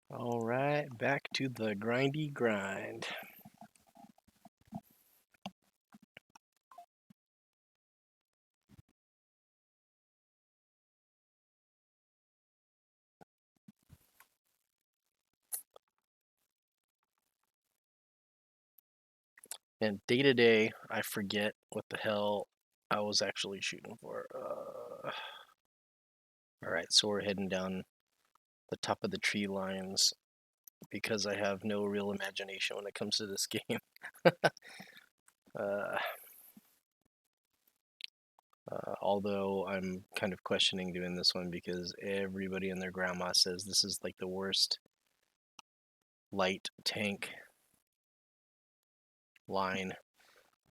All right, back to the grindy grind. And day to day, I forget what the hell I was actually shooting for. All right, so we're heading down the top of the tree lines because I have no real imagination when it comes to this game. uh, although I'm kind of questioning doing this one because everybody and their grandma says this is like the worst light tank line.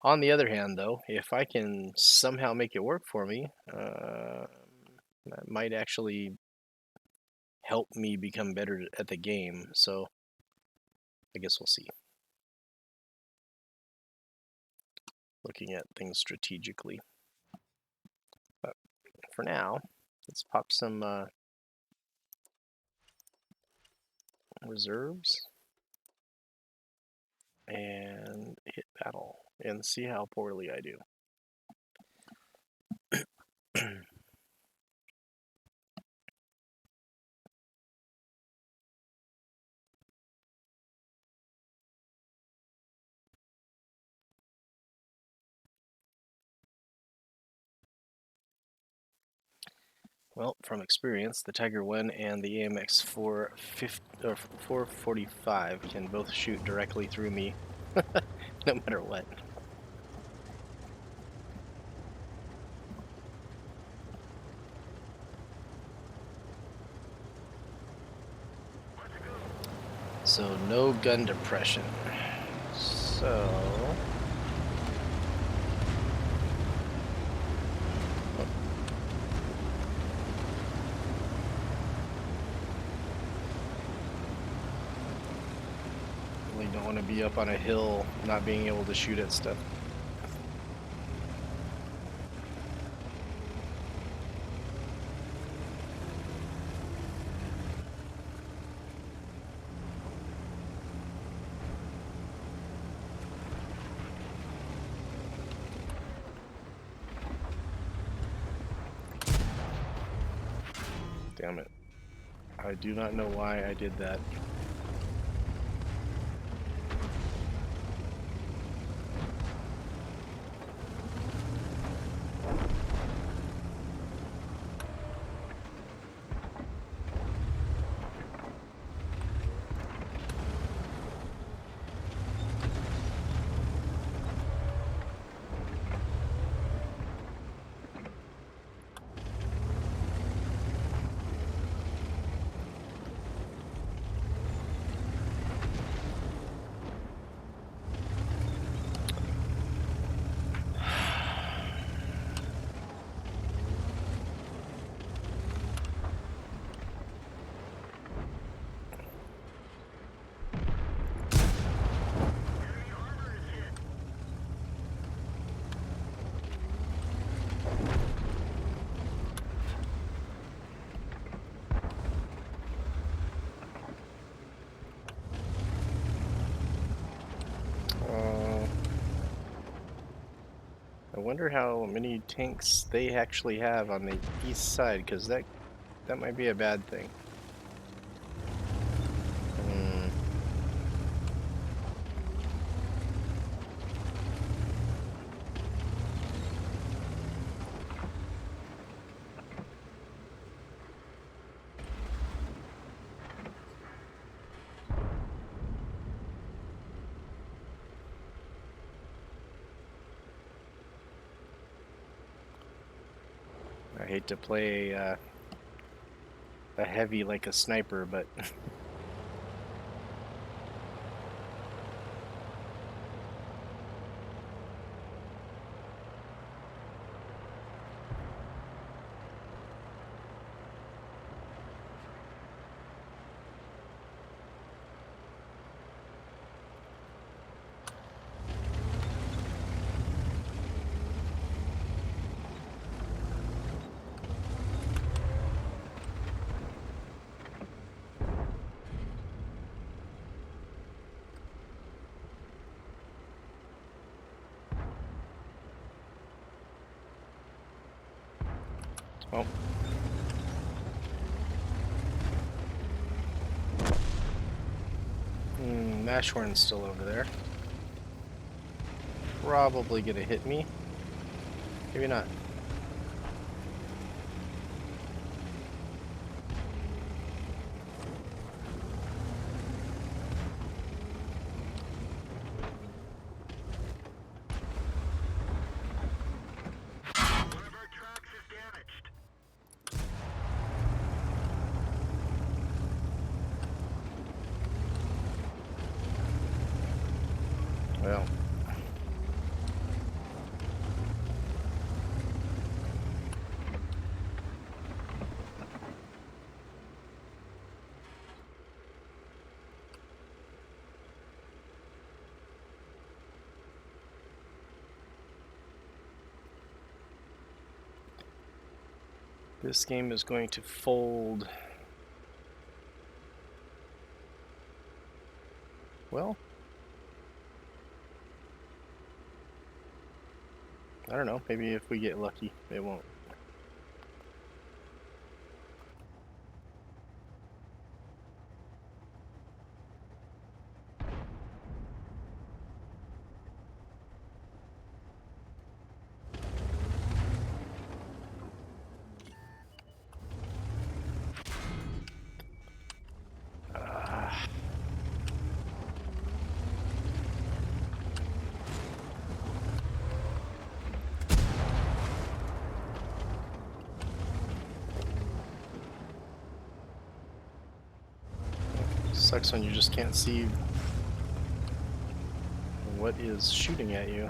On the other hand, though, if I can somehow make it work for me, that might actually help me become better at the game. So I guess we'll see. Looking at things strategically. But for now, let's pop some reserves and hit battle and see how poorly I do. Well, from experience, the Tiger 1 and the AMX 445 can both shoot directly through me, no matter what. So no gun depression. So really don't want to be up on a hill not being able to shoot at stuff. Damn it. I do not know why I did that. I wonder how many tanks they actually have on the east side, because that might be a bad thing. I hate to play a heavy like a sniper, but Oh. Mashhorn's still over there. Probably gonna hit me. Maybe not. Well. This game is going to fold. Well, I don't know. Maybe if we get lucky, it won't. Sucks when you just can't see what is shooting at you.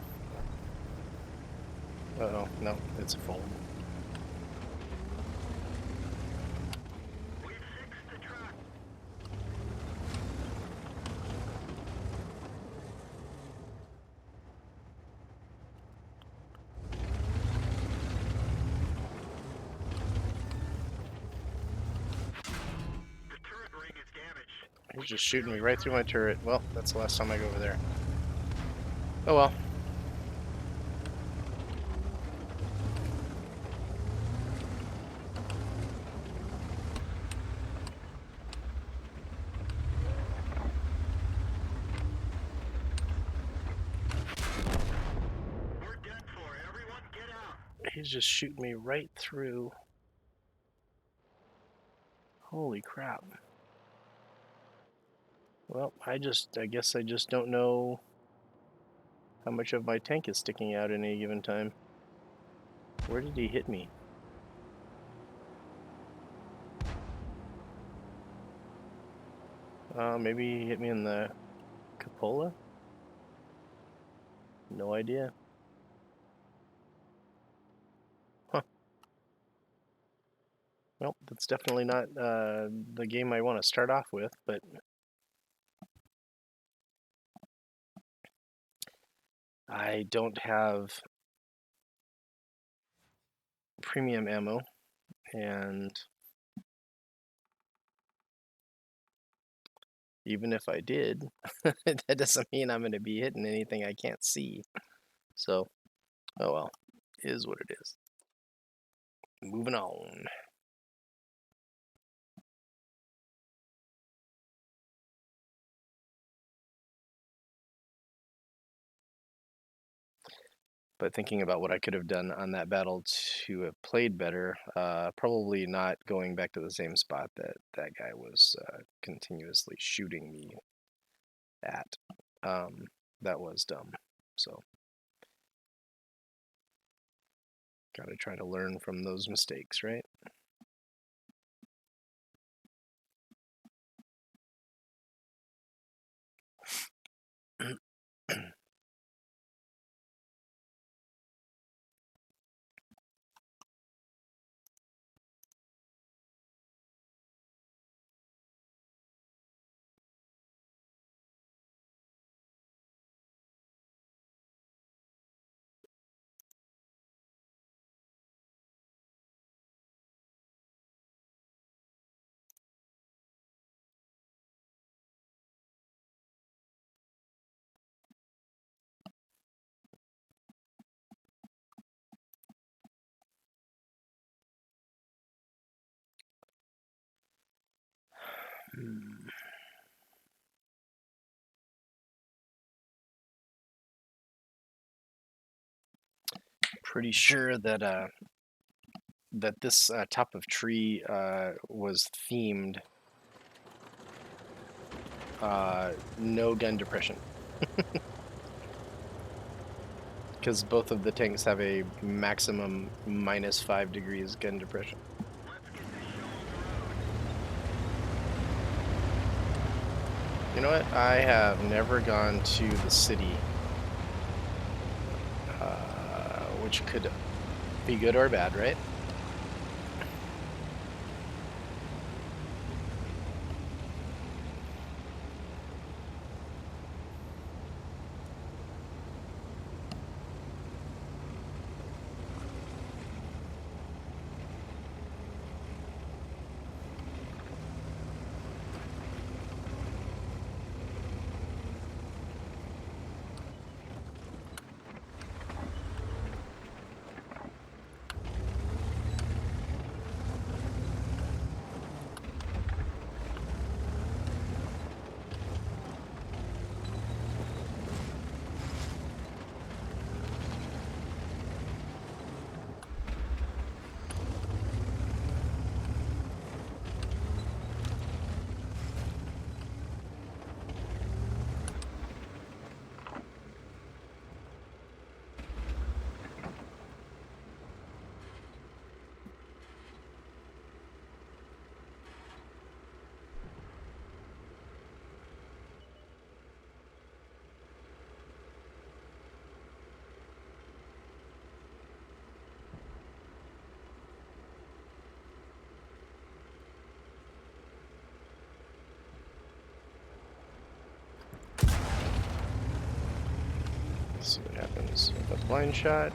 Uh-oh, no, it's a fold. He's just shooting me right through my turret. Well, that's the last time I go over there. Oh well. He's just shooting me right through. Holy crap. Well, I guess I just don't know how much of my tank is sticking out at any given time. Where did he hit me? Maybe he hit me in the cupola? No idea. Huh. Well, that's definitely not the game I want to start off with, but I don't have premium ammo, and even if I did, that doesn't mean I'm going to be hitting anything I can't see. So, oh well, is what it is. Moving on. But thinking about what I could have done on that battle to have played better, probably not going back to the same spot that that guy was continuously shooting me at. That was dumb. So, gotta try to learn from those mistakes, right? Pretty sure that that this top of tree was themed no gun depression, because both of the tanks have a maximum -5 degrees gun depression. You know what? I have never gone to the city, which could be good or bad, right? Let's see what happens with a blind shot.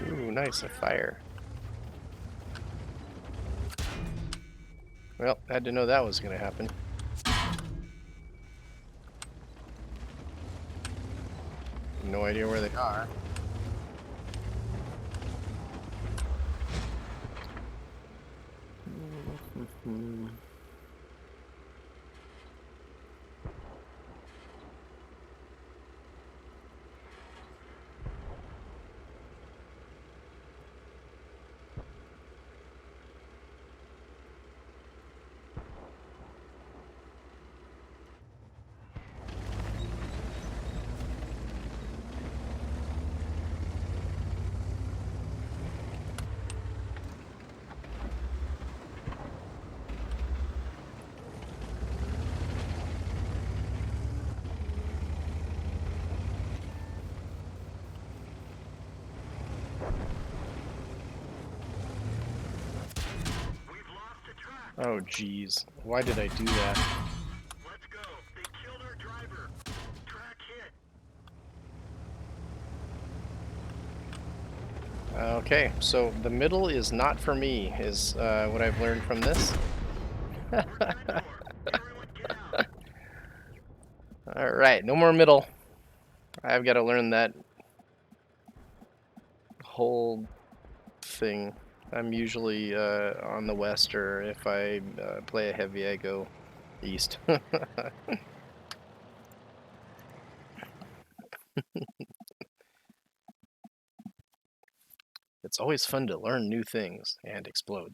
Ooh, nice, a fire. Well, had to know that was going to happen. No idea where they are. Oh, geez. Why did I do that? Let's go. They killed our driver. Track hit. Okay, so the middle is not for me, is what I've learned from this. We're 10-4. Everyone get out. Alright, no more middle. I've got to learn that whole thing. I'm usually on the west, or if I play a heavy, I go East. It's always fun to learn new things and explode.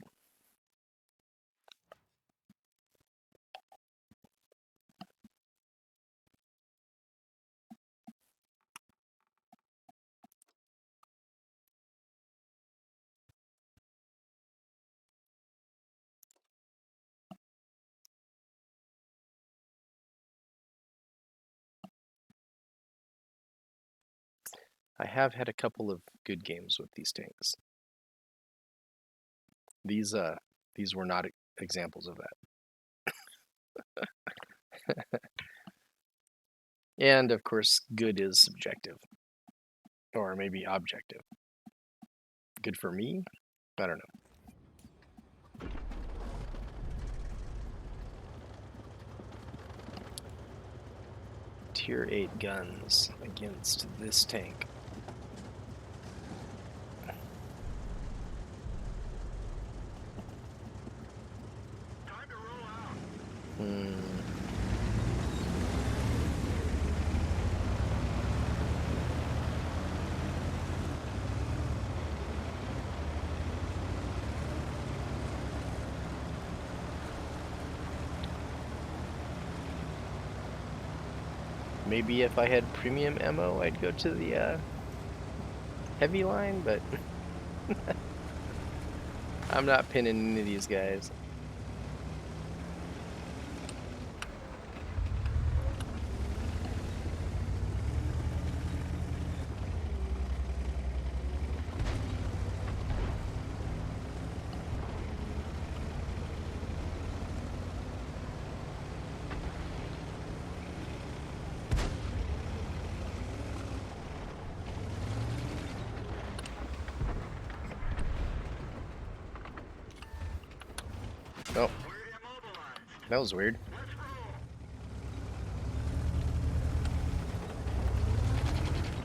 I have had a couple of good games with these tanks. These were not examples of that. And of course, good is subjective, or maybe objective. Good for me? I don't know. Tier 8 guns against this tank. Time to roll out. Maybe if I had premium ammo, I'd go to the heavy line, but I'm not pinning any of these guys. Oh, We're immobilized. that was weird. Let's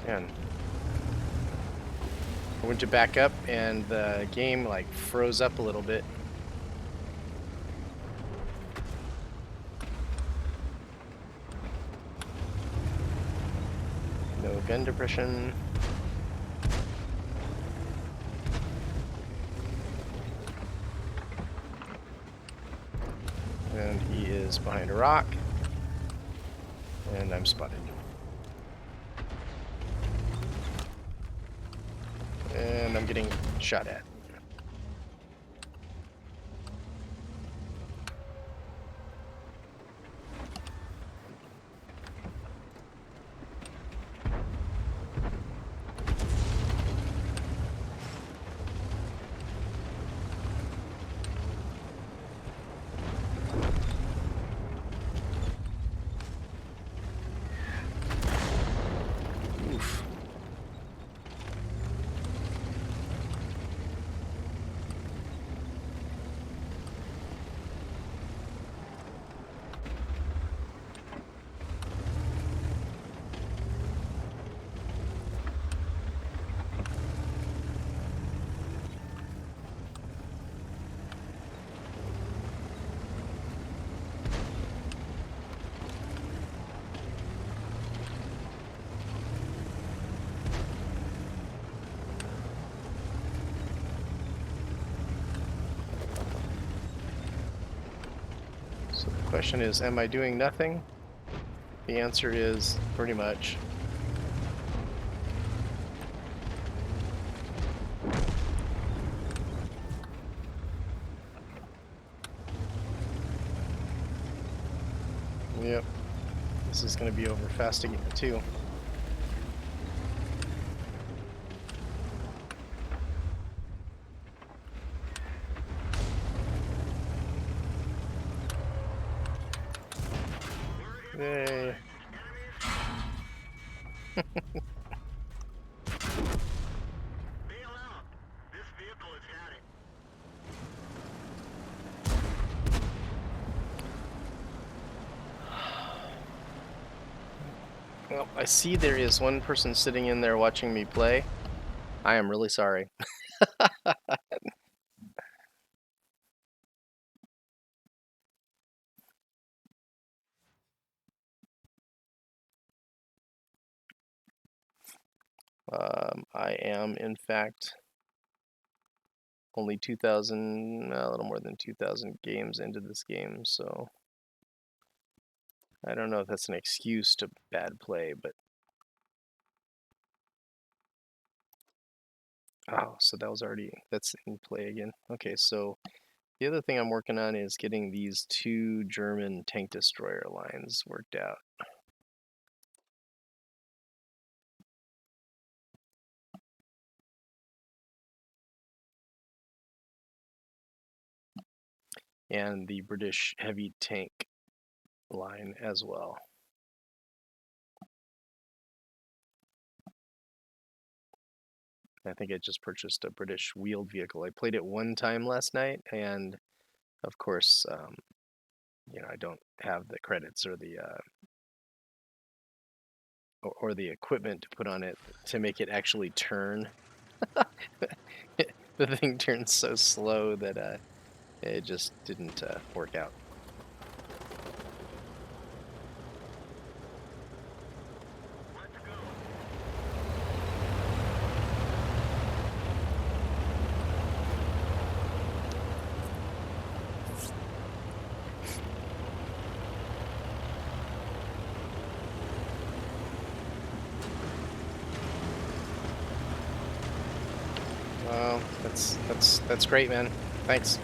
roll. Man. I went to back up and the game like froze up a little bit. No gun depression. And he is behind a rock. And I'm spotted. And I'm getting shot at. Oof. So the question is, am I doing nothing? The answer is pretty much. Yep. This is going to be over fast again, too. Yay. Bail out. This vehicle has had it. Well, I see there is one person sitting in there watching me play. I am really sorry. am, in fact, only 2,000, a little more than 2,000 games into this game, so I don't know if that's an excuse to bad play, but oh, so that's in play again. Okay, so the other thing I'm working on is getting these 2 German tank destroyer lines worked out. And the British heavy tank line as well. I think I just purchased a British wheeled vehicle. I played it one time last night, and of course, I don't have the credits or the equipment to put on it to make it actually turn. The thing turns so slow that it just didn't work out. Let's go. Well, that's great, man. Thanks.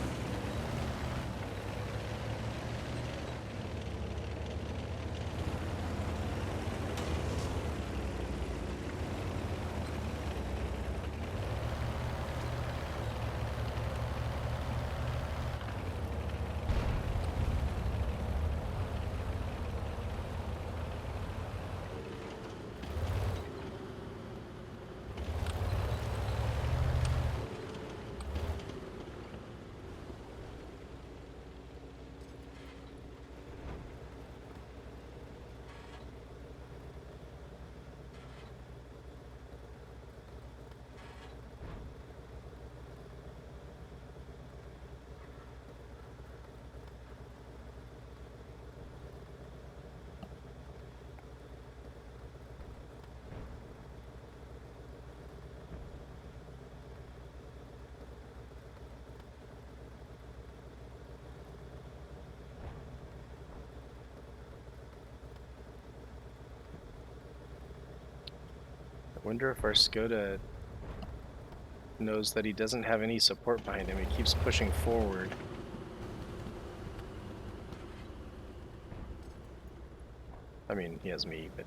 I wonder if our Skoda knows that he doesn't have any support behind him. He keeps pushing forward. I mean, he has me, but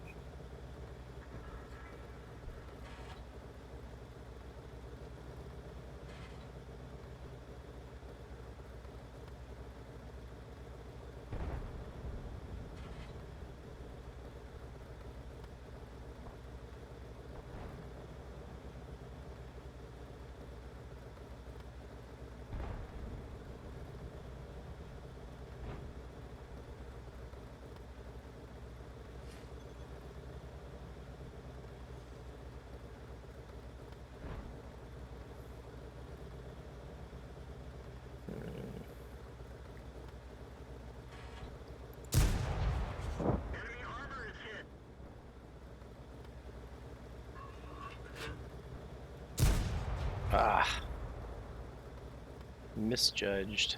Enemy armor is hit. misjudged.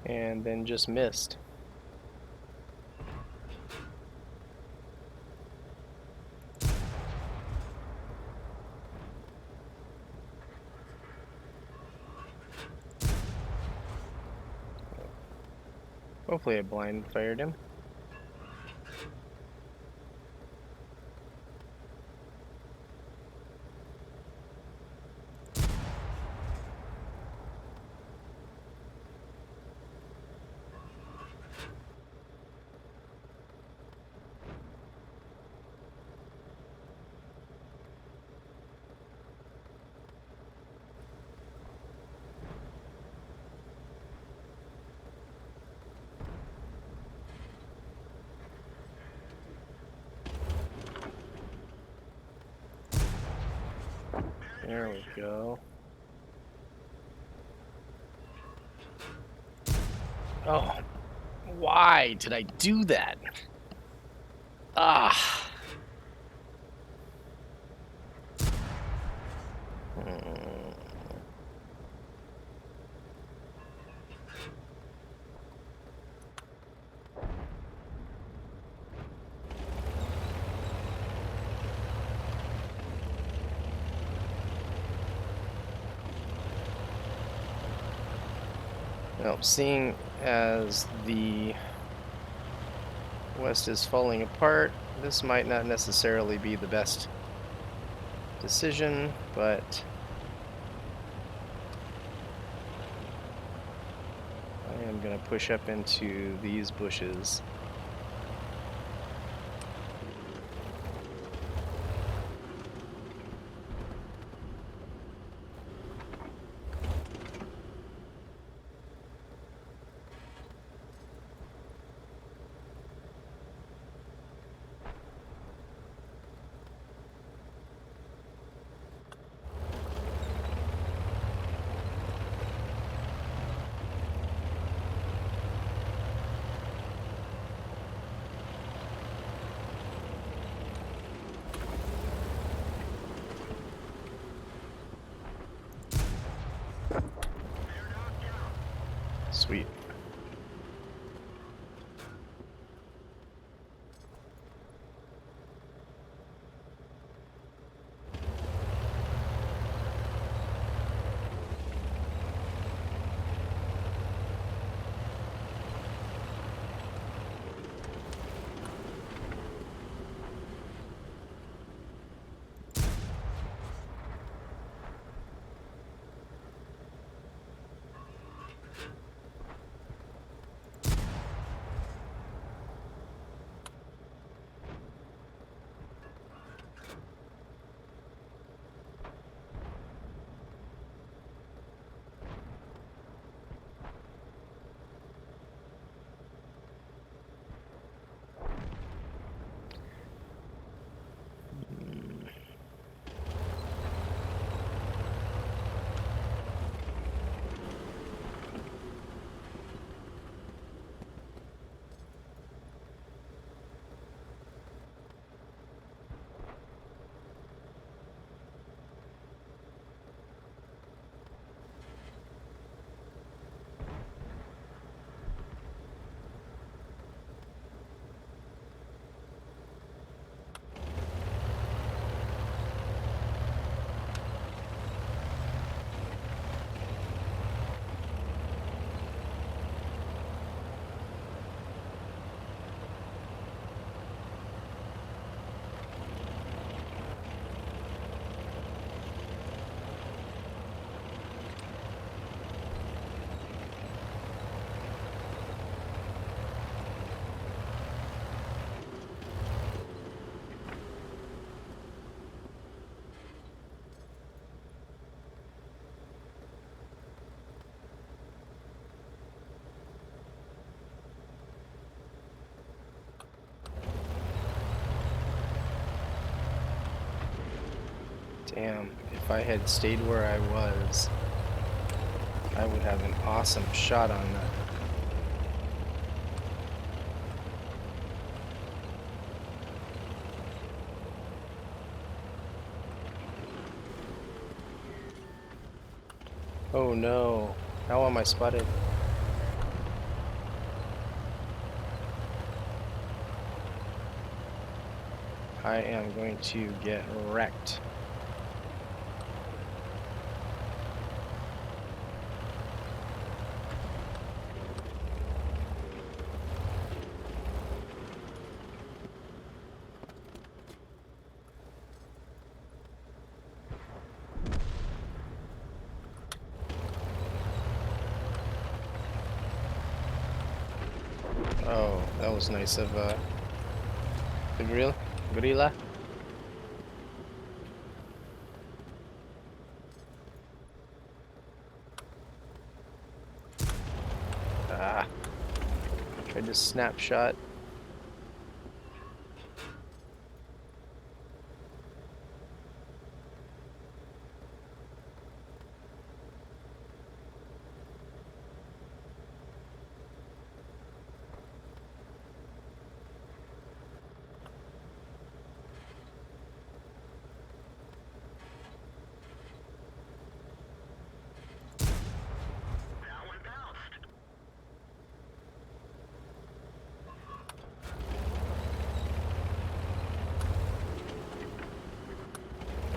And then just missed. Hopefully I blind fired him. There we go. Oh, Why did I do that? Ah. Mm. Well, seeing as the West is falling apart, this might not necessarily be the best decision, but I am going to push up into these bushes. Sweet. Damn, if I had stayed where I was, I would have an awesome shot on that. Oh no, how am I spotted? I am going to get wrecked. Oh, that was nice of the gorilla. Ah, tried to snapshot.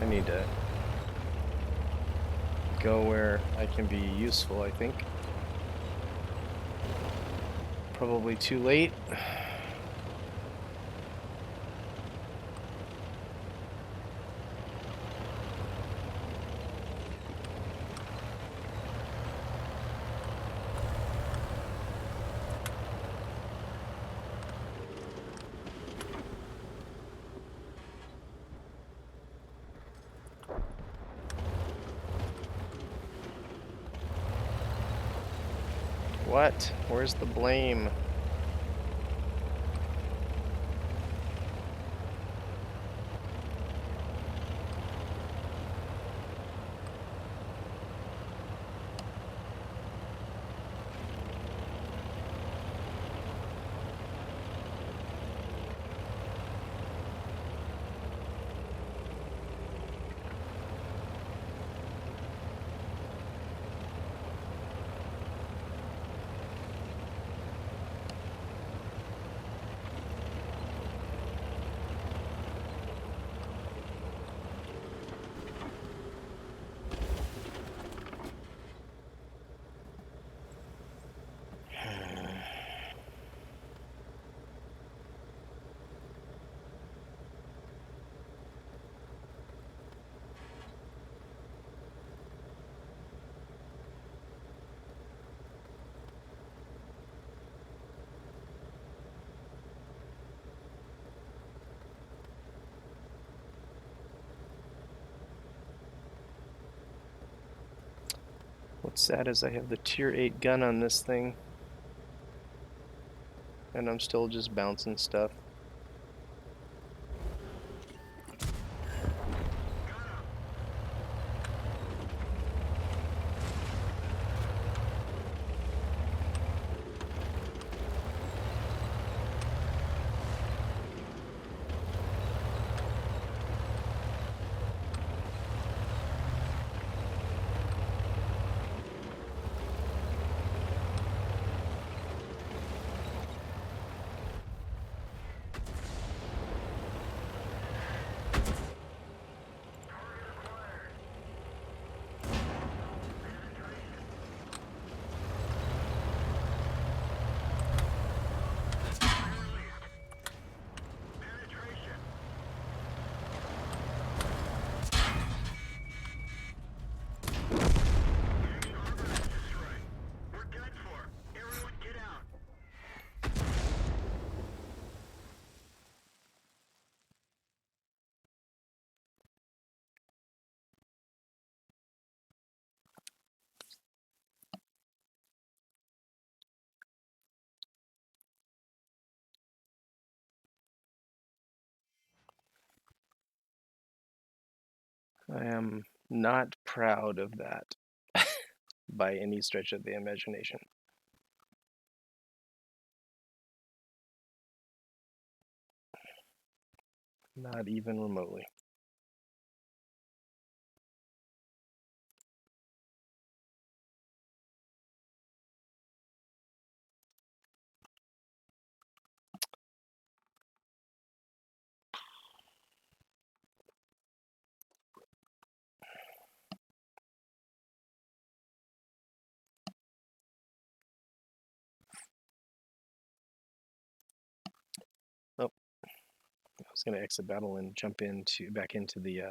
I need to go where I can be useful, I think. Probably too late. What? Where's the blame? What's sad is I have the tier 8 gun on this thing, and I'm still just bouncing stuff. I am not proud of that by any stretch of the imagination. Not even remotely. Oh, I was going to exit battle and jump back into the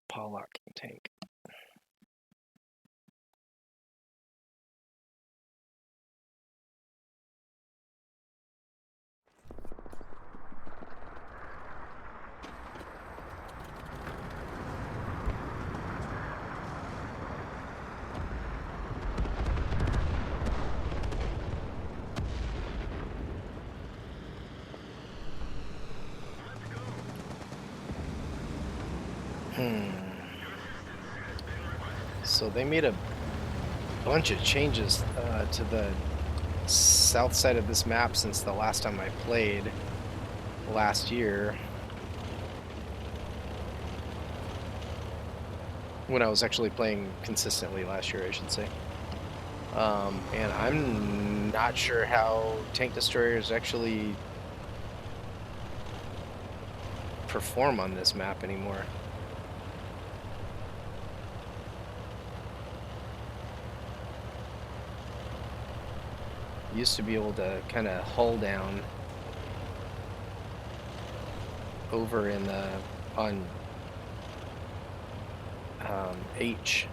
Pollock tank. So they made a bunch of changes to the south side of this map since the last time I played last year, when I was actually playing consistently last year, I should say. And I'm not sure how tank destroyers actually perform on this map anymore. Used to be able to kind of hull down over in the on H.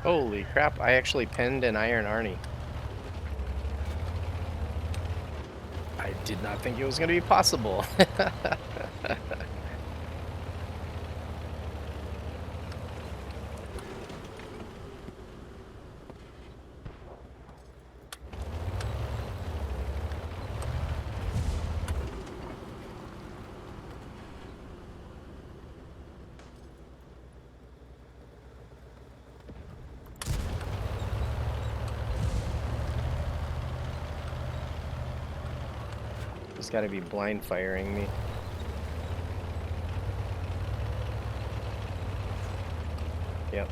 Holy crap, I actually pinned an Iron Arnie. I did not think it was going to be possible. He's got to be blind firing me. Yep.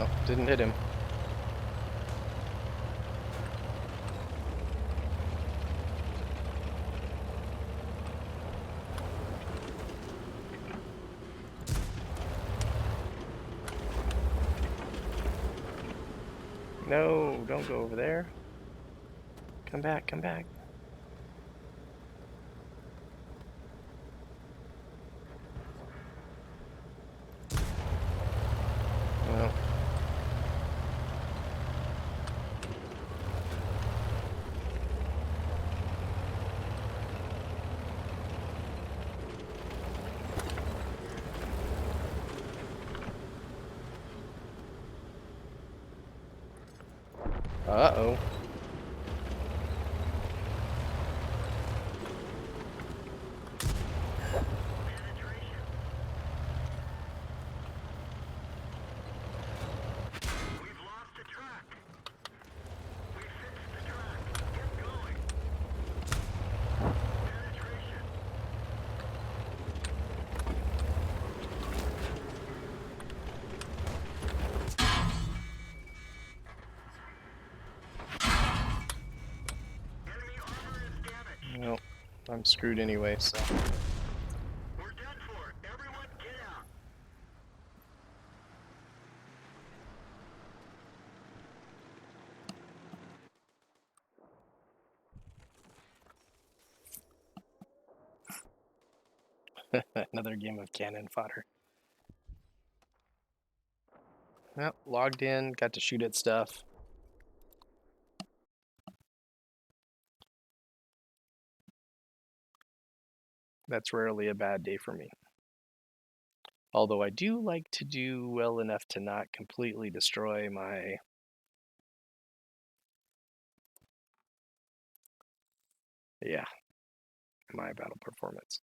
Oh, didn't hit him. No, don't go over there. Come back, come back. Well, uh-oh. Penetration. We've lost the track. We fixed the track. Get going. Penetration. Enemy armor is damaged. Well, I'm screwed anyway, so. We're done for. Everyone get out. Another game of cannon fodder. Well, logged in, got to shoot at stuff. That's rarely a bad day for me. Although I do like to do well enough to not completely destroy my my battle performance.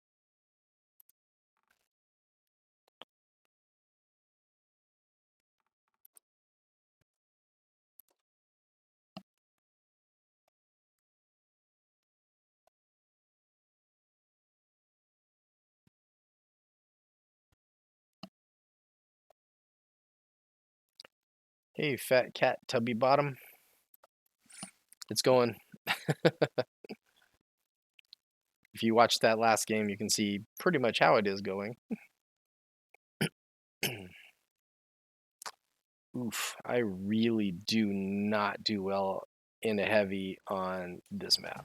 Hey, fat cat, tubby bottom. It's going. If you watch that last game, you can see pretty much how it is going. Oof, I really do not do well in a heavy on this map.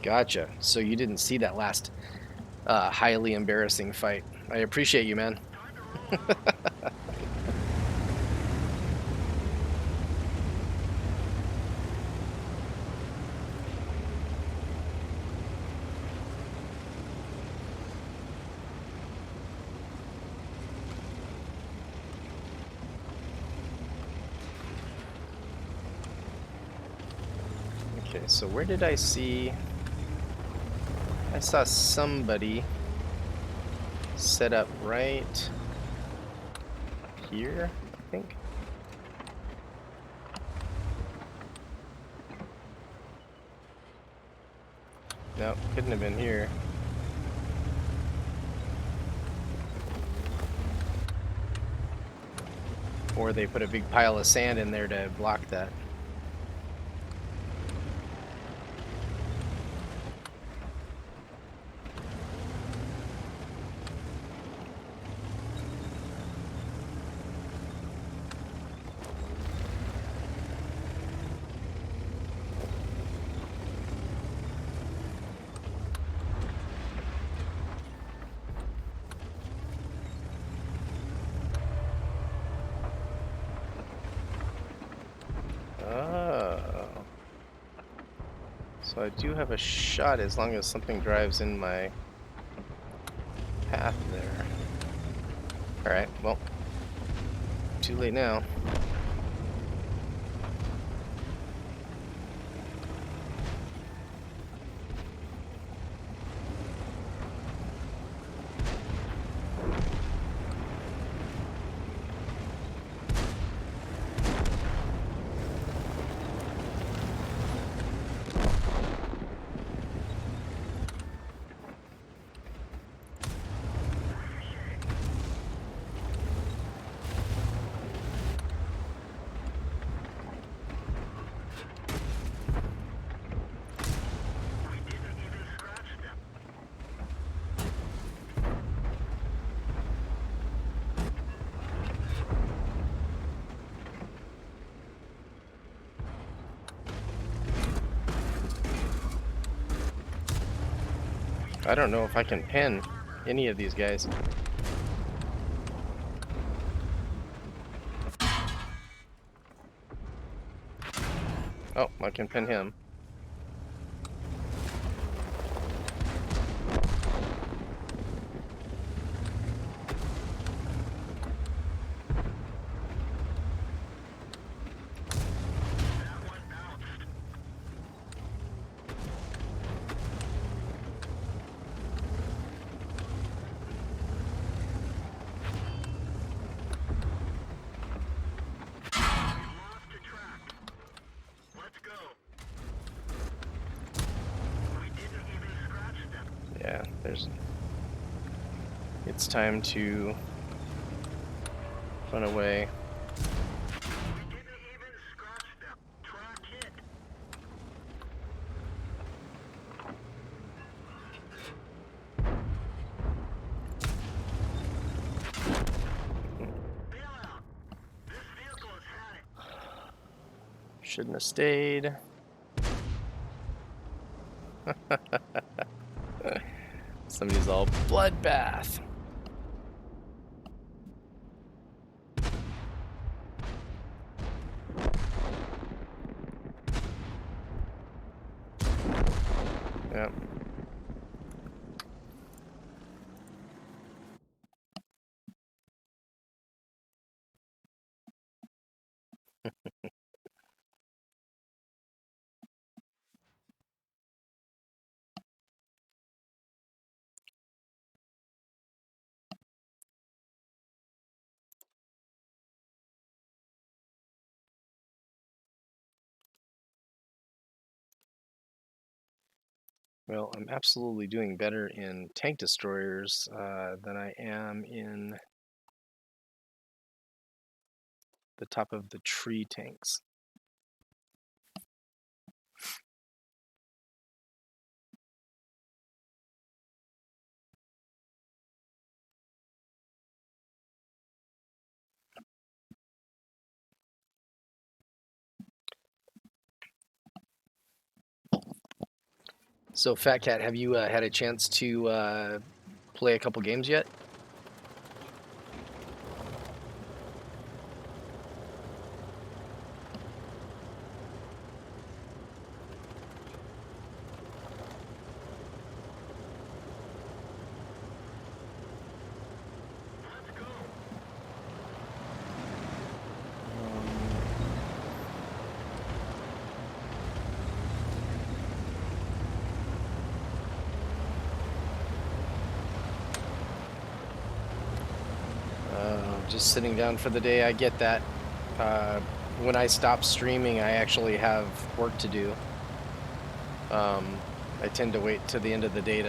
Gotcha. So you didn't see that last highly embarrassing fight. I appreciate you, man. Okay, so where did I see? I saw somebody set up right here, I think. No, couldn't have been here. Or they put a big pile of sand in there to block that. Oh. So I do have a shot as long as something drives in my path there. Alright, well, too late now. I don't know if I can pin any of these guys. Oh, I can pin him. Yeah, it's time to run away. Shouldn't have stayed. Somebody's all bloodbath. Yep. Well, I'm absolutely doing better in tank destroyers than I am in the top of the tree tanks. So, Fat Cat, have you had a chance to play a couple games yet? Let's go. Just sitting down for the day, I get that. When I stop streaming, I actually have work to do. I tend to wait to the end of the day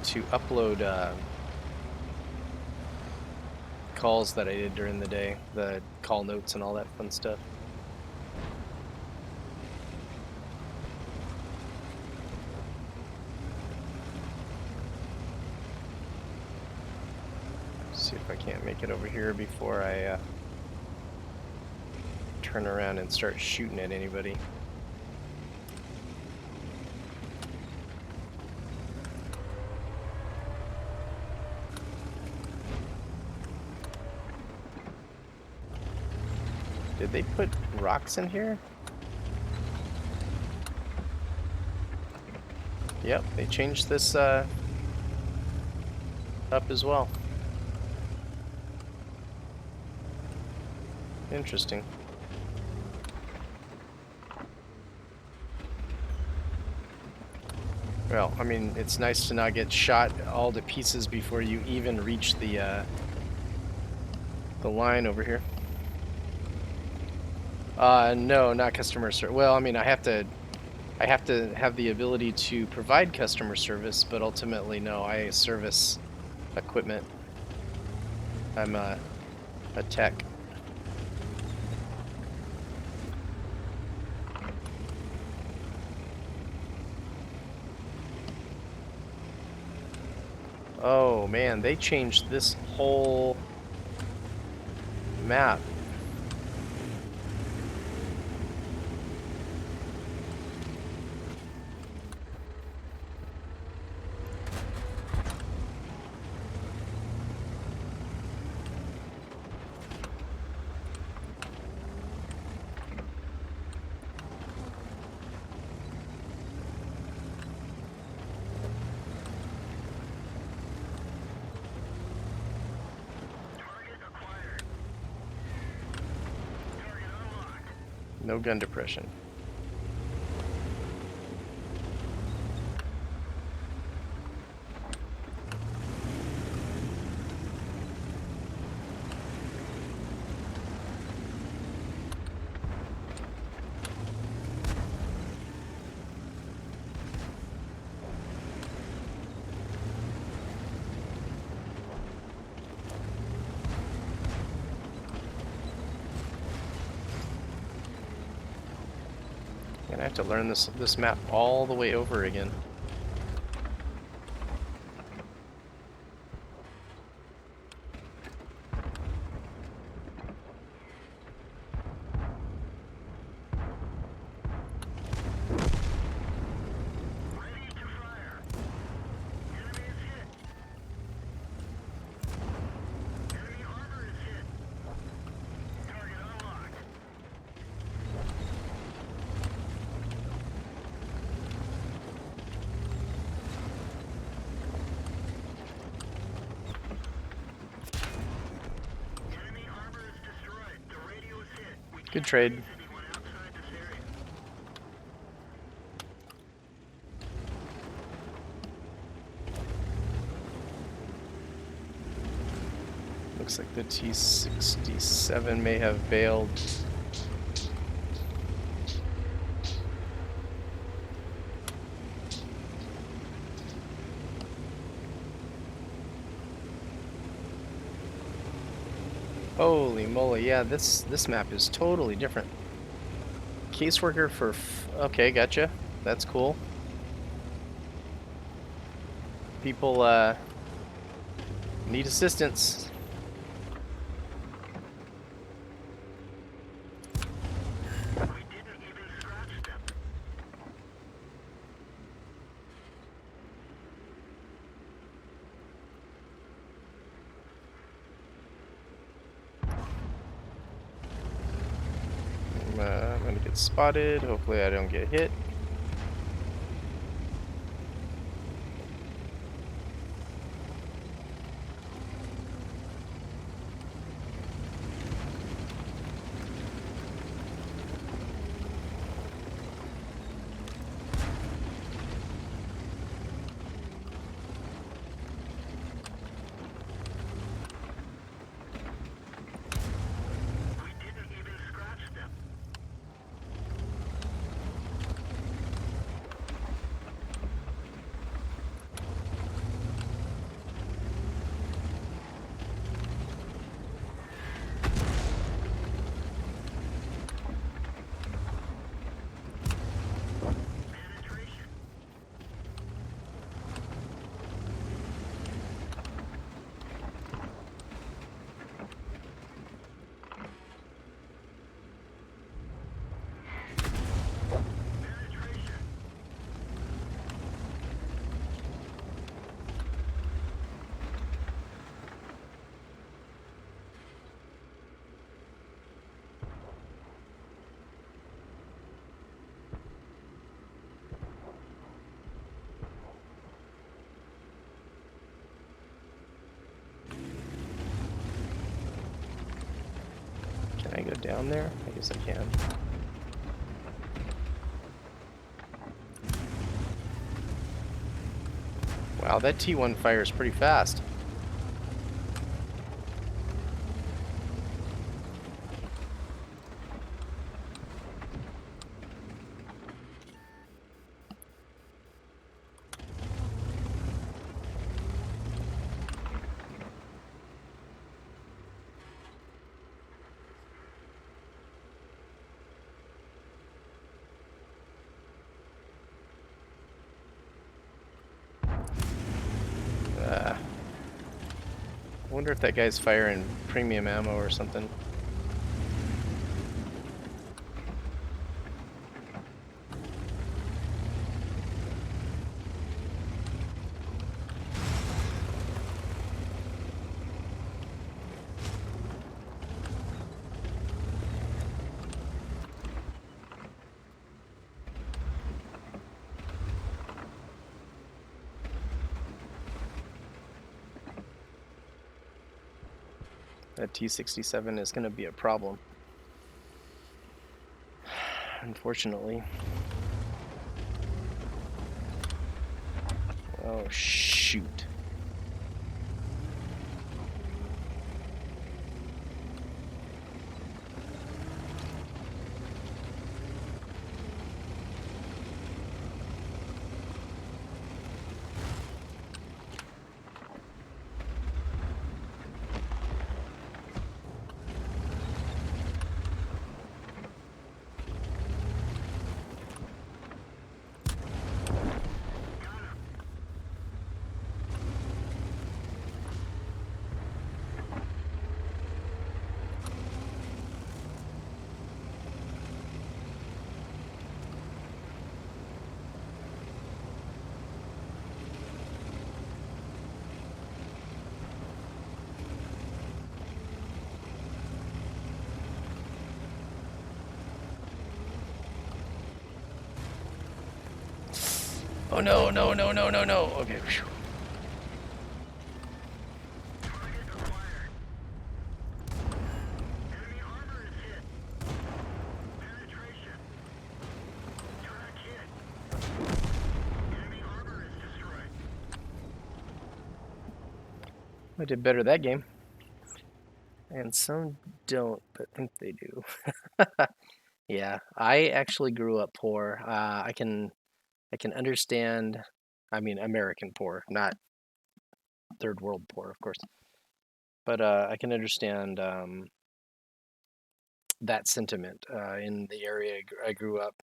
to upload calls that I did during the day, the call notes and all that fun stuff. See if I can't make it over here before I turn around and start shooting at anybody. Did they put rocks in here? Yep, they changed this up as well. Interesting. Well, I mean, it's nice to not get shot all to pieces before you even reach the line over here. No, not customer service. Well, I mean, I have to have the ability to provide customer service, but ultimately, no, I service equipment. I'm a tech. Oh man, they changed this whole map. Target acquired. Target unlocked. No gun depression. And I have to learn this map all the way over again. Ready to fire. Enemy is hit. Enemy armor is hit. Target unlocked. Enemy armor is destroyed. The radio is hit. We Good can't trade. face anyone outside this area. Looks like the T-67 may have bailed. Holy moly, yeah, this map is totally different. Caseworker for okay, gotcha. That's cool. People need assistance. We didn't even scratch them. I'm gonna get spotted. Hopefully I don't get hit. We didn't even scratch them. Penetration. Penetration. Can I go down there? I guess I can. Wow, that T1 fires pretty fast. I wonder if that guy's firing premium ammo or something. That T67 is going to be a problem, unfortunately. Oh, shoot. Oh no, no, no, no, no, no. Okay. Whew. Target acquired. Enemy armor is hit. Penetration. Track hit. Enemy armor is destroyed. I did better that game. And some don't, but think they do. Yeah, I actually grew up poor. I can understand. I mean, American poor, not third world poor, of course. But I can understand that sentiment in the area I grew up.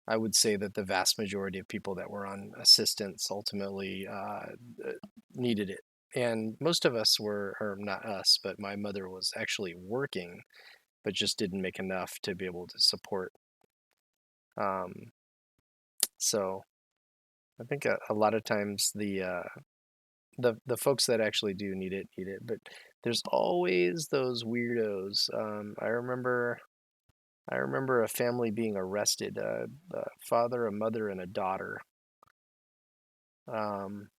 I would say that the vast majority of people that were on assistance ultimately needed it. And most of us were, or not us, but my mother was actually working, but just didn't make enough to be able to support. Um, so I think a lot of times the folks that actually do need it need it, but there's always those weirdos. I remember a family being arrested, a father, a mother, and a daughter. Um,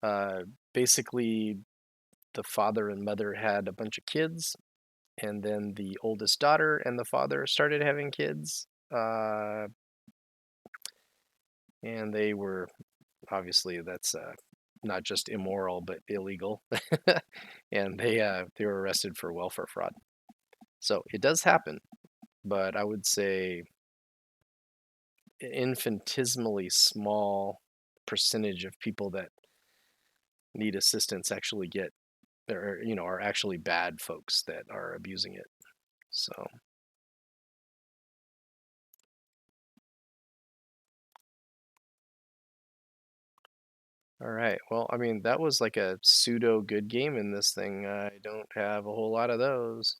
uh, Basically, the father and mother had a bunch of kids, and then the oldest daughter and the father started having kids, and they were obviously that's not just immoral but illegal, and they were arrested for welfare fraud. So it does happen, but I would say infinitesimally small percentage of people that need assistance actually get or are actually bad folks that are abusing it. So all right, well, I mean, that was like a pseudo good game in this thing. I don't have a whole lot of those.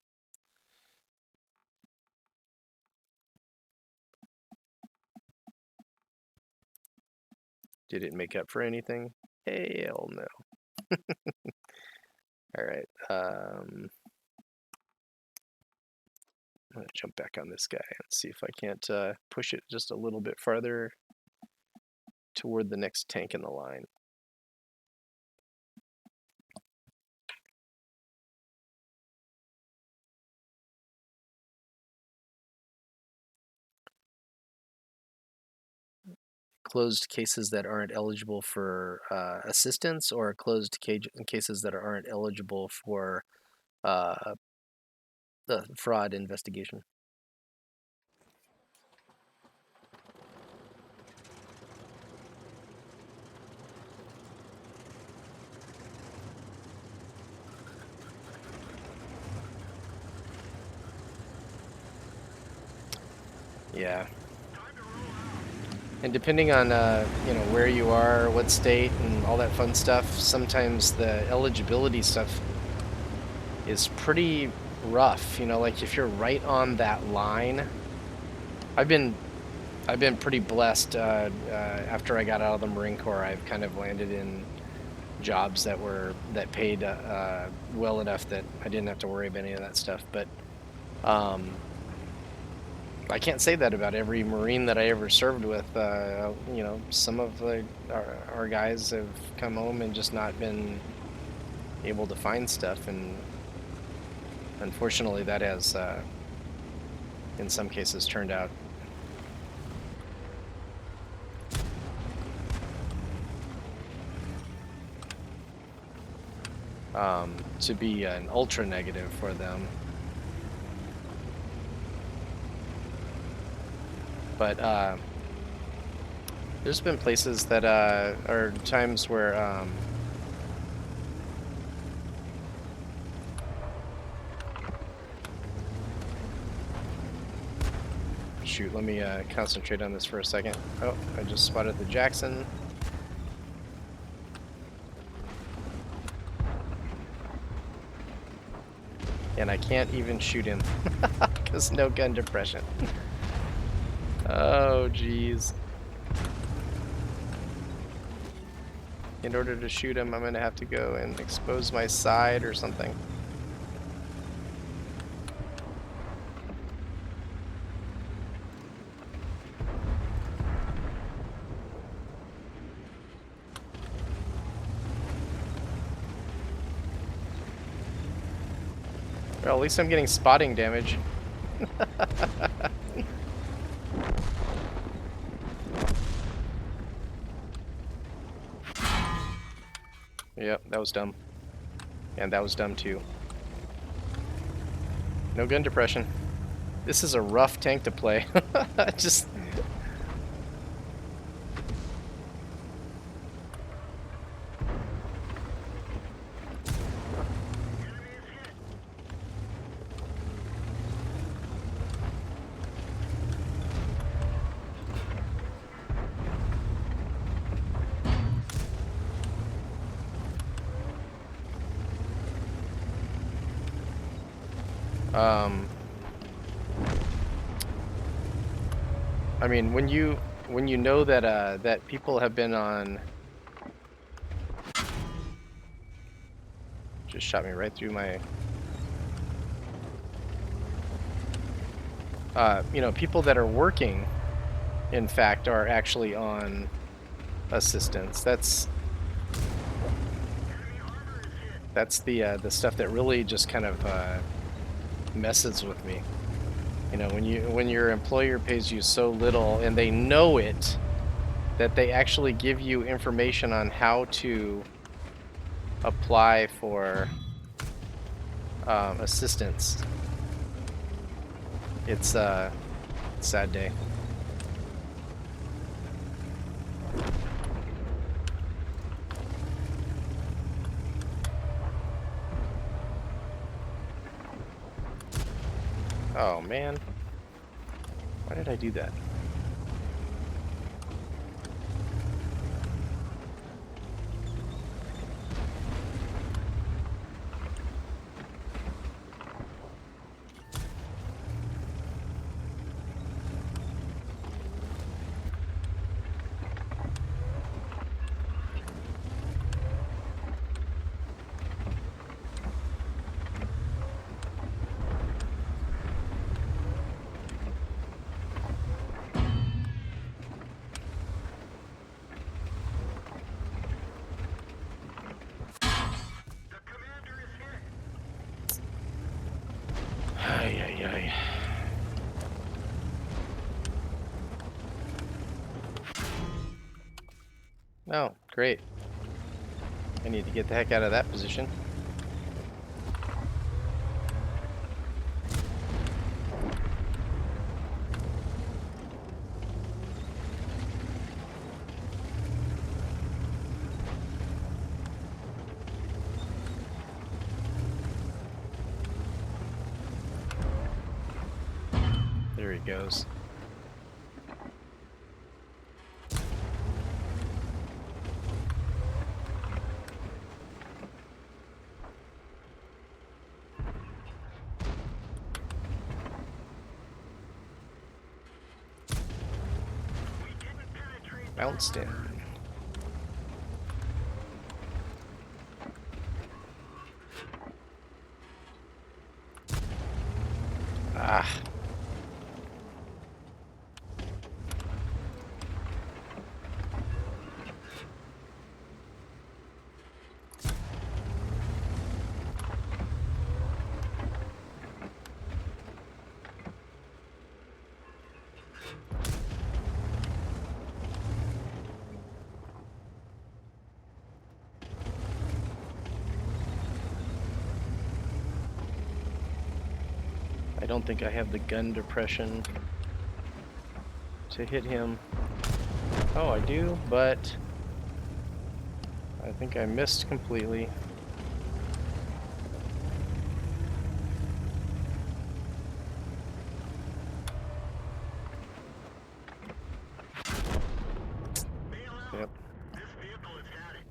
Did it make up for anything? Hell no. All right, I'm gonna jump back on this guy and see if I can't push it just a little bit farther toward the next tank in the line. Closed cases that aren't eligible for assistance, or closed cases that aren't eligible for uh, the fraud investigation. Yeah. And depending on where you are, what state, and all that fun stuff, sometimes the eligibility stuff is pretty rough. Like if you're right on that line, I've been pretty blessed. After I got out of the Marine Corps, I've kind of landed in jobs that paid well enough that I didn't have to worry about any of that stuff. But I can't say that about every Marine that I ever served with. Some of our guys have come home and just not been able to find stuff, and unfortunately, that has, in some cases, turned out to be an ultra negative for them. But there's been places that are times where shoot, let me concentrate on this for a second. Oh, I just spotted the Jackson. And I can't even shoot him because no gun depression. Oh, geez. In order to shoot him, I'm going to have to go and expose my side or something. Well, at least I'm getting spotting damage. Yep, that was dumb. And that was dumb too. No gun depression. This is a rough tank to play. Just... I mean, when you know that that people have been on, just shot me right through my, you know, people that are working, in fact, are actually on assistance. That's the stuff that really just kind of messes with me. You know, when your employer pays you so little and they know it, that they actually give you information on how to apply for assistance. It's a sad day. Oh man, why did I do that? The commander is hit. Ay, ay, ay. Oh, great. I need to get the heck out of that position. There he goes. We didn't penetrate. Bounced in. Ah. I don't think I have the gun depression to hit him. Oh, I do, but I think I missed completely. Bail out. Yep. This vehicle is had it.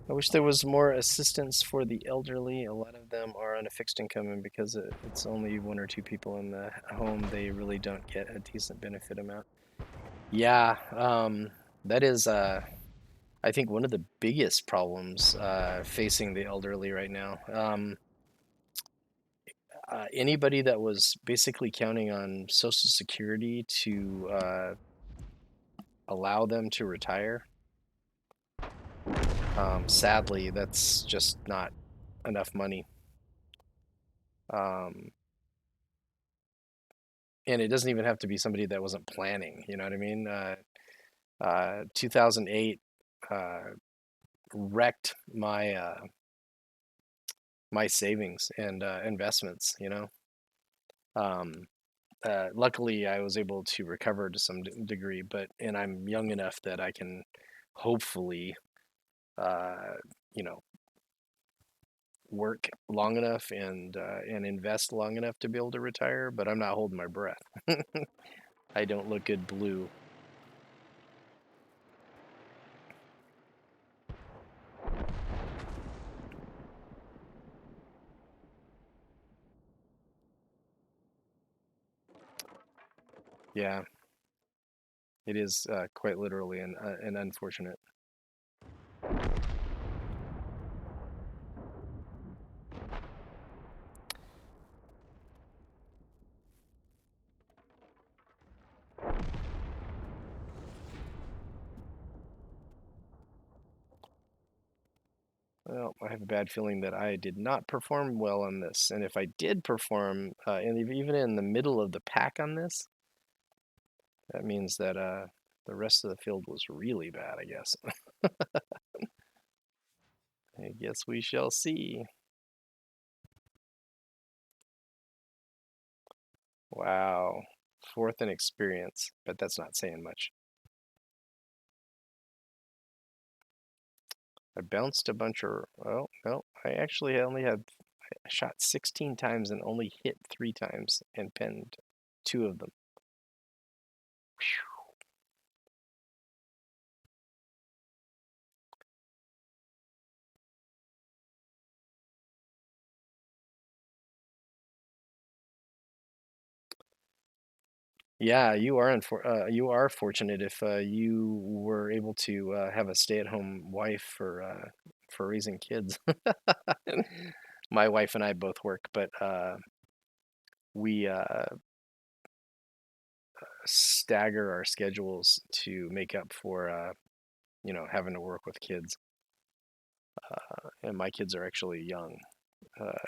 I wish there was more assistance for the elderly. A lot of them are on a fixed income, and because it's only one or two people in the home, they really don't get a decent benefit amount. Yeah, that is, I think, one of the biggest problems facing the elderly right now. Anybody that was basically counting on Social Security to allow them to retire, sadly, that's just not enough money. Um, and it doesn't even have to be somebody that wasn't planning. You know what I mean? 2008 uh, wrecked my savings and investments. You know, um, luckily I was able to recover to some degree, and I'm young enough that I can hopefully, uh, you know, work long enough and invest long enough to be able to retire. But I'm not holding my breath. I don't look good blue. Yeah, it is quite literally an unfortunate. Well, I have a bad feeling that I did not perform well on this, and if I did perform, and even in the middle of the pack on this, that means that the rest of the field was really bad, I guess. I guess we shall see. Wow. Fourth in experience, but that's not saying much. I bounced a bunch of, well, no, I actually only had, I shot 16 times and only hit 3 times and pinned 2 of them. Whew. Yeah, you are fortunate if you were able to have a stay-at-home wife for raising kids. My wife and I both work, but we stagger our schedules to make up for having to work with kids. And my kids are actually young.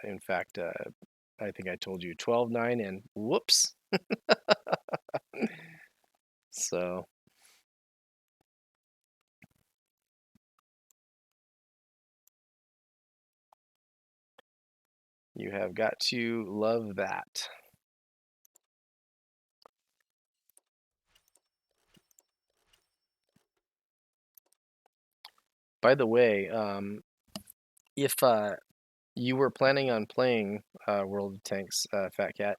In fact, I think I told you 12, 9, and whoops. So you have got to love that. By the way, if you were planning on playing World of Tanks, Fat Cat,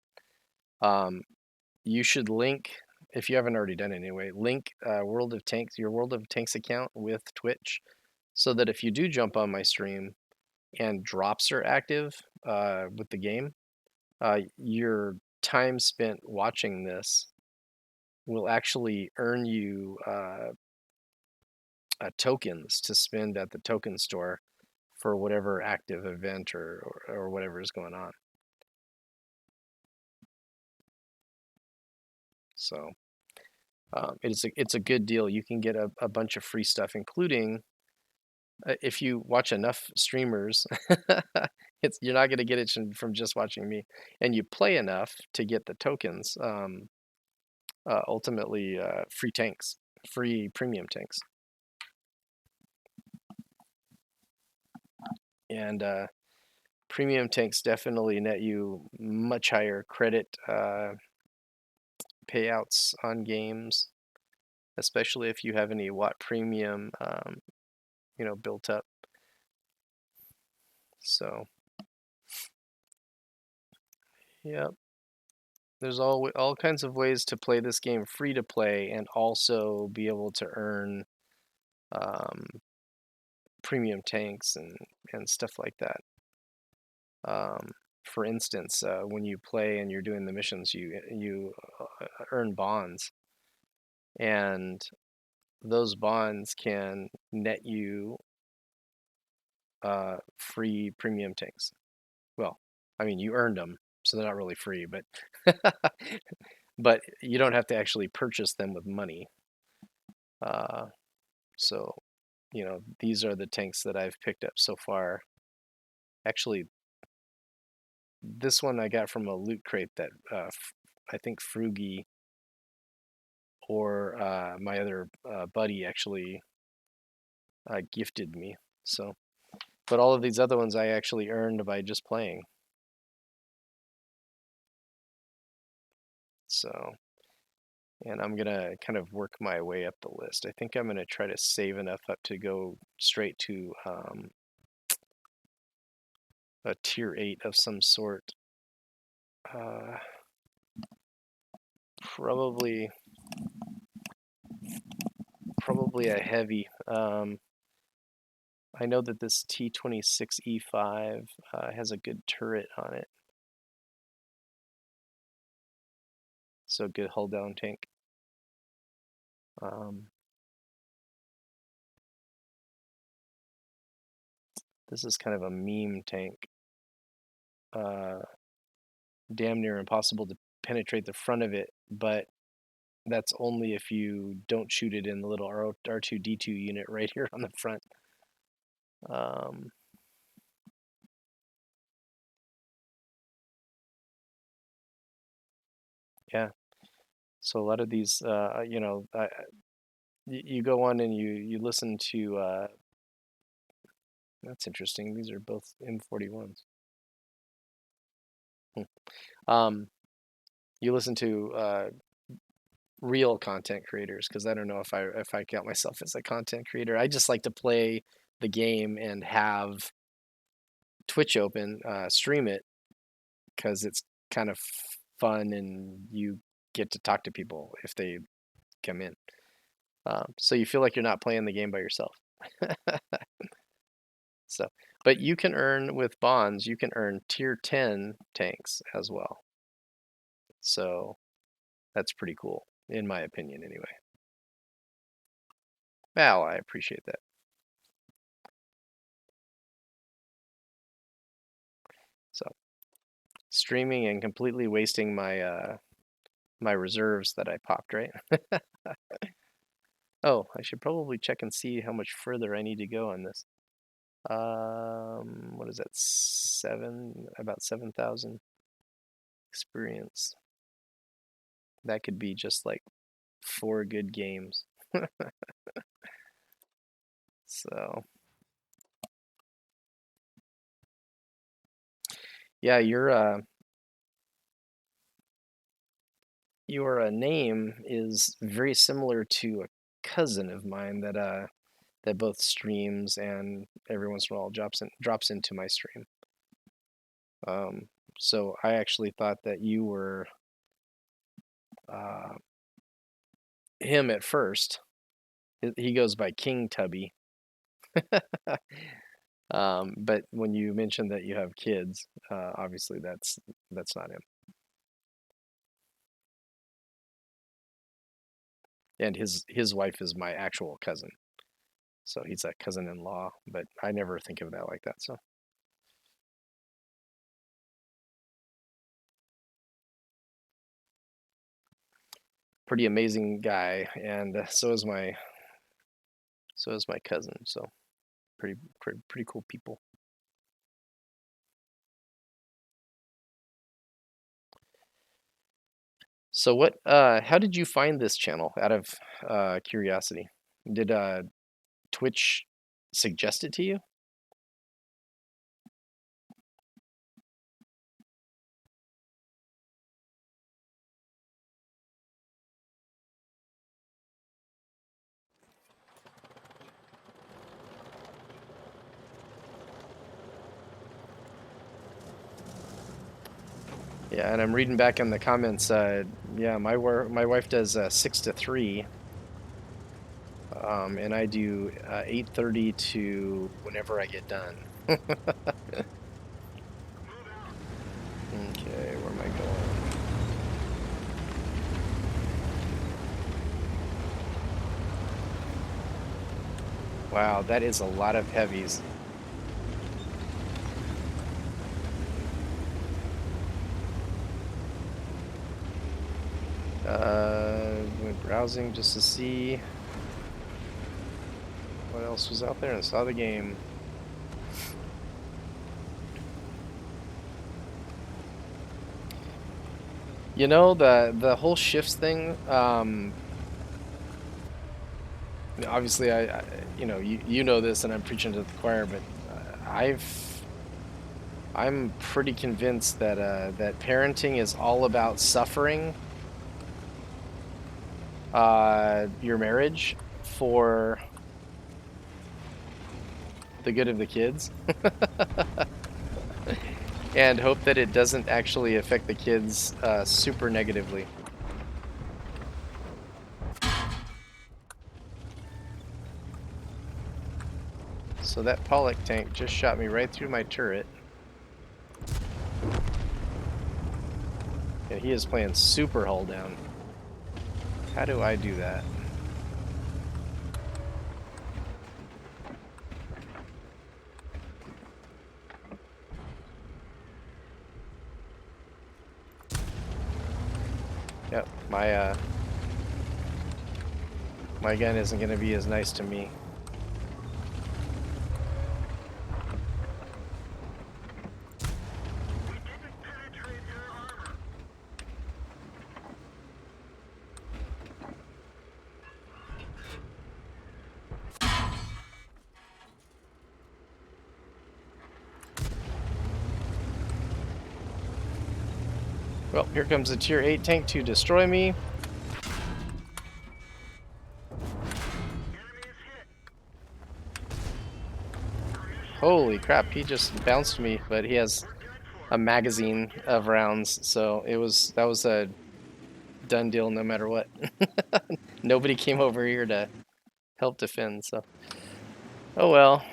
um, you should link, if you haven't already done it anyway, link World of Tanks, your World of Tanks account with Twitch, so that if you do jump on my stream and drops are active with the game, your time spent watching this will actually earn you tokens to spend at the token store for whatever active event or whatever is going on. So it's a good deal. You can get a bunch of free stuff, including if you watch enough streamers, you're not going to get it from just watching me, and you play enough to get the tokens. Ultimately, free tanks, free premium tanks, and premium tanks definitely net you much higher credit payouts on games, especially if you have any watt premium, built up. So, yeah, there's all kinds of ways to play this game free to play and also be able to earn um, premium tanks and stuff like that. Um, for instance, when you play and you're doing the missions, you earn bonds, and those bonds can net you free premium tanks. Well, I mean, you earned them, so they're not really free, but but you don't have to actually purchase them with money. Uh, so, these are the tanks that I've picked up so far. Actually, this one I got from a loot crate that I think Frugi or my other buddy actually gifted me. So, but all of these other ones I actually earned by just playing. So, and I'm gonna kind of work my way up the list. I think I'm gonna try to save enough up to go straight to a tier 8 of some sort. Uh, probably a heavy. I know that this T26E5 has a good turret on it. So good hull down tank. This is kind of a meme tank. Damn near impossible to penetrate the front of it, but that's only if you don't shoot it in the little R2D2 unit right here on the front. Yeah. So a lot of these, you know, you go on and you listen to. That's interesting. These are both M41s. You listen to real content creators, because I don't know if I count myself as a content creator. I just like to play the game and have Twitch open, stream it, because it's kind of fun and you get to talk to people if they come in. So you feel like you're not playing the game by yourself. So, but you can earn with bonds. You can earn tier 10 tanks as well. So that's pretty cool, in my opinion, anyway. Well, I appreciate that. So, streaming and completely wasting my my reserves that I popped, right? Oh, I should probably check and see how much further I need to go on this. What is that? About 7,000 experience. That could be just like 4 good games. So, yeah, your name is very similar to a cousin of mine that both streams and every once in a while drops into my stream. So I actually thought that you were him at first. He goes by King Tubby. But when you mentioned that you have kids, obviously that's not him. And his wife is my actual cousin, so he's a cousin-in-law. But I never think of that like that. So pretty amazing guy, and so is my cousin. So pretty cool people. So what? How did you find this channel? Out of curiosity, did Twitch suggest it to you? Yeah, and I'm reading back in the comments. Yeah, my wife does 6 to 3, and I do 8:30 to whenever I get done. Okay, where am I going? Wow, that is a lot of heavies. Went browsing just to see what else was out there and saw the game. You know, the whole shifts thing, obviously I you know, you know this and I'm preaching to the choir, but I'm pretty convinced that that parenting is all about suffering your marriage for the good of the kids. And hope that it doesn't actually affect the kids super negatively. So that Pollock tank just shot me right through my turret. And he is playing super hull down. How do I do that? Yep, my gun isn't going to be as nice to me. We didn't penetrate their armor. Well, here comes a tier 8 tank to destroy me. Enemies hit. Holy crap, he just bounced me, but he has We're done for. a magazine of rounds, so that was a done deal no matter what. Nobody came over here to help defend, so oh well.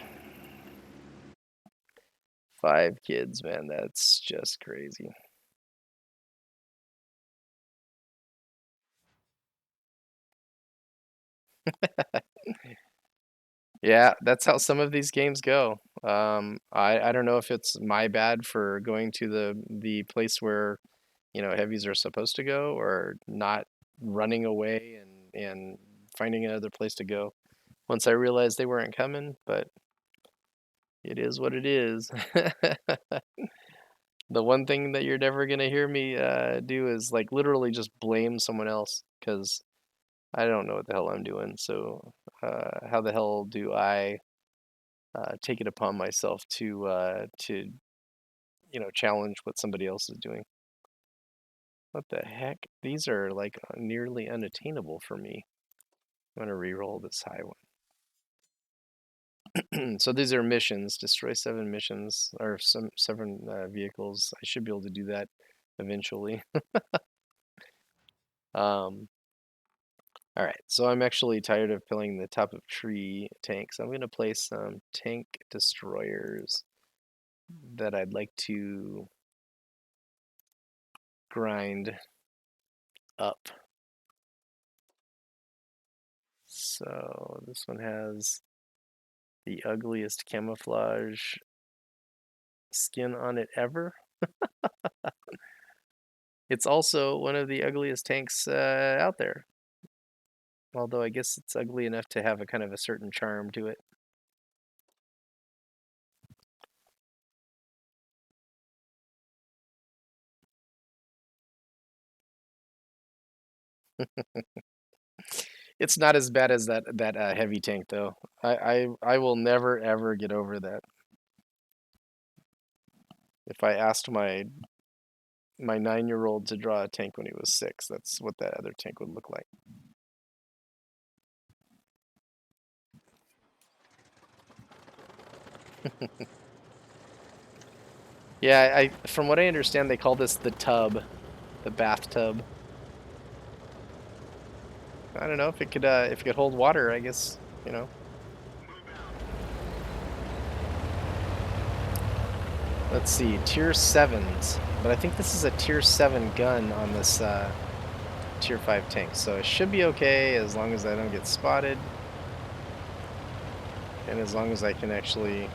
5 kids, man, that's just crazy. Yeah, that's how some of these games go. I don't know if it's my bad for going to the place where, you know, heavies are supposed to go, or not running away and finding another place to go once I realized they weren't coming, but it is what it is. The one thing that you're never gonna hear me do is like literally just blame someone else, because I don't know what the hell I'm doing. So how the hell do I take it upon myself to challenge what somebody else is doing? What the heck? These are like nearly unattainable for me. I'm gonna re-roll this high one. So these are missions. Destroy 7 missions, or some 7 vehicles. I should be able to do that eventually. Um, all right, so I'm actually tired of filling the top of tree tanks. I'm gonna place some tank destroyers that I'd like to grind up. So this one has the ugliest camouflage skin on it ever. It's also one of the ugliest tanks out there. Although I guess it's ugly enough to have a kind of a certain charm to it. It's not as bad as that heavy tank though. I will never ever get over that. If I asked my 9-year-old to draw a tank when he was 6, that's what that other tank would look like. Yeah, from what I understand, they call this the tub, the bathtub. I don't know if it could hold water. I guess, you know. Let's see, tier 7s, but I think this is a tier 7 gun on this tier 5 tank, so it should be okay as long as I don't get spotted, and as long as I can actually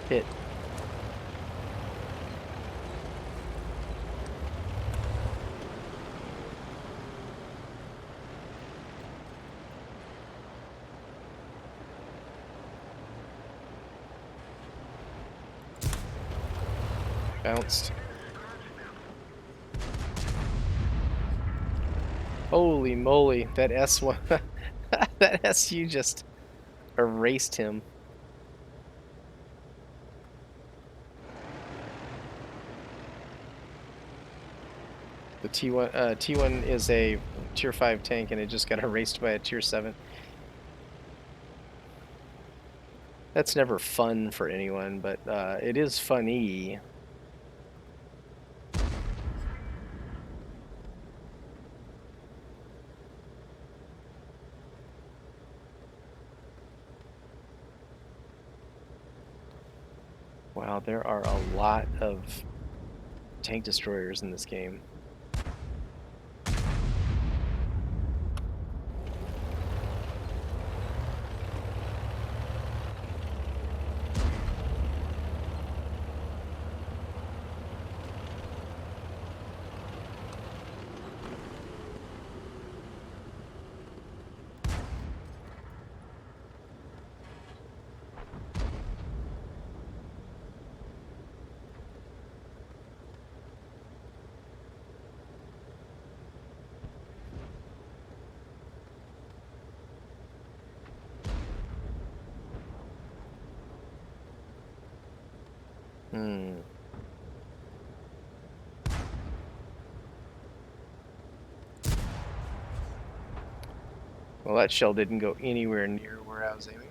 hit. Bounced. Holy moly, that S1, that SU just erased him. The T1 is a tier 5 tank, and it just got erased by a tier 7. That's never fun for anyone, but it is funny. Wow, there are a lot of tank destroyers in this game. Hmm. Well, that shell didn't go anywhere near where I was aiming.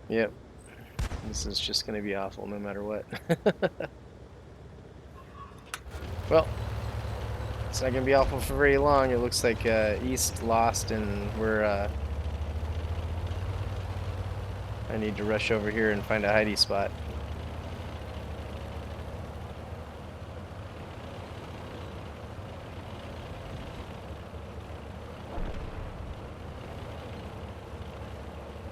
Yep, this is just going to be awful no matter what. Well, it's not going to be awful for very long. It looks like East lost, and I need to rush over here and find a hidey spot.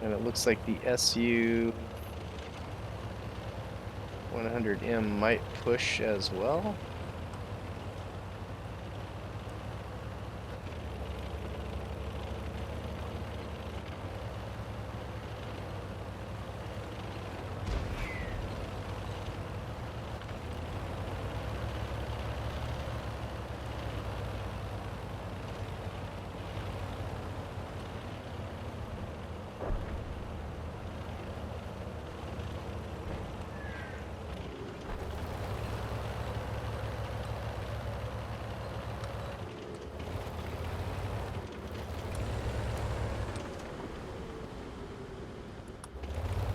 And it looks like the SU-100M might push as well.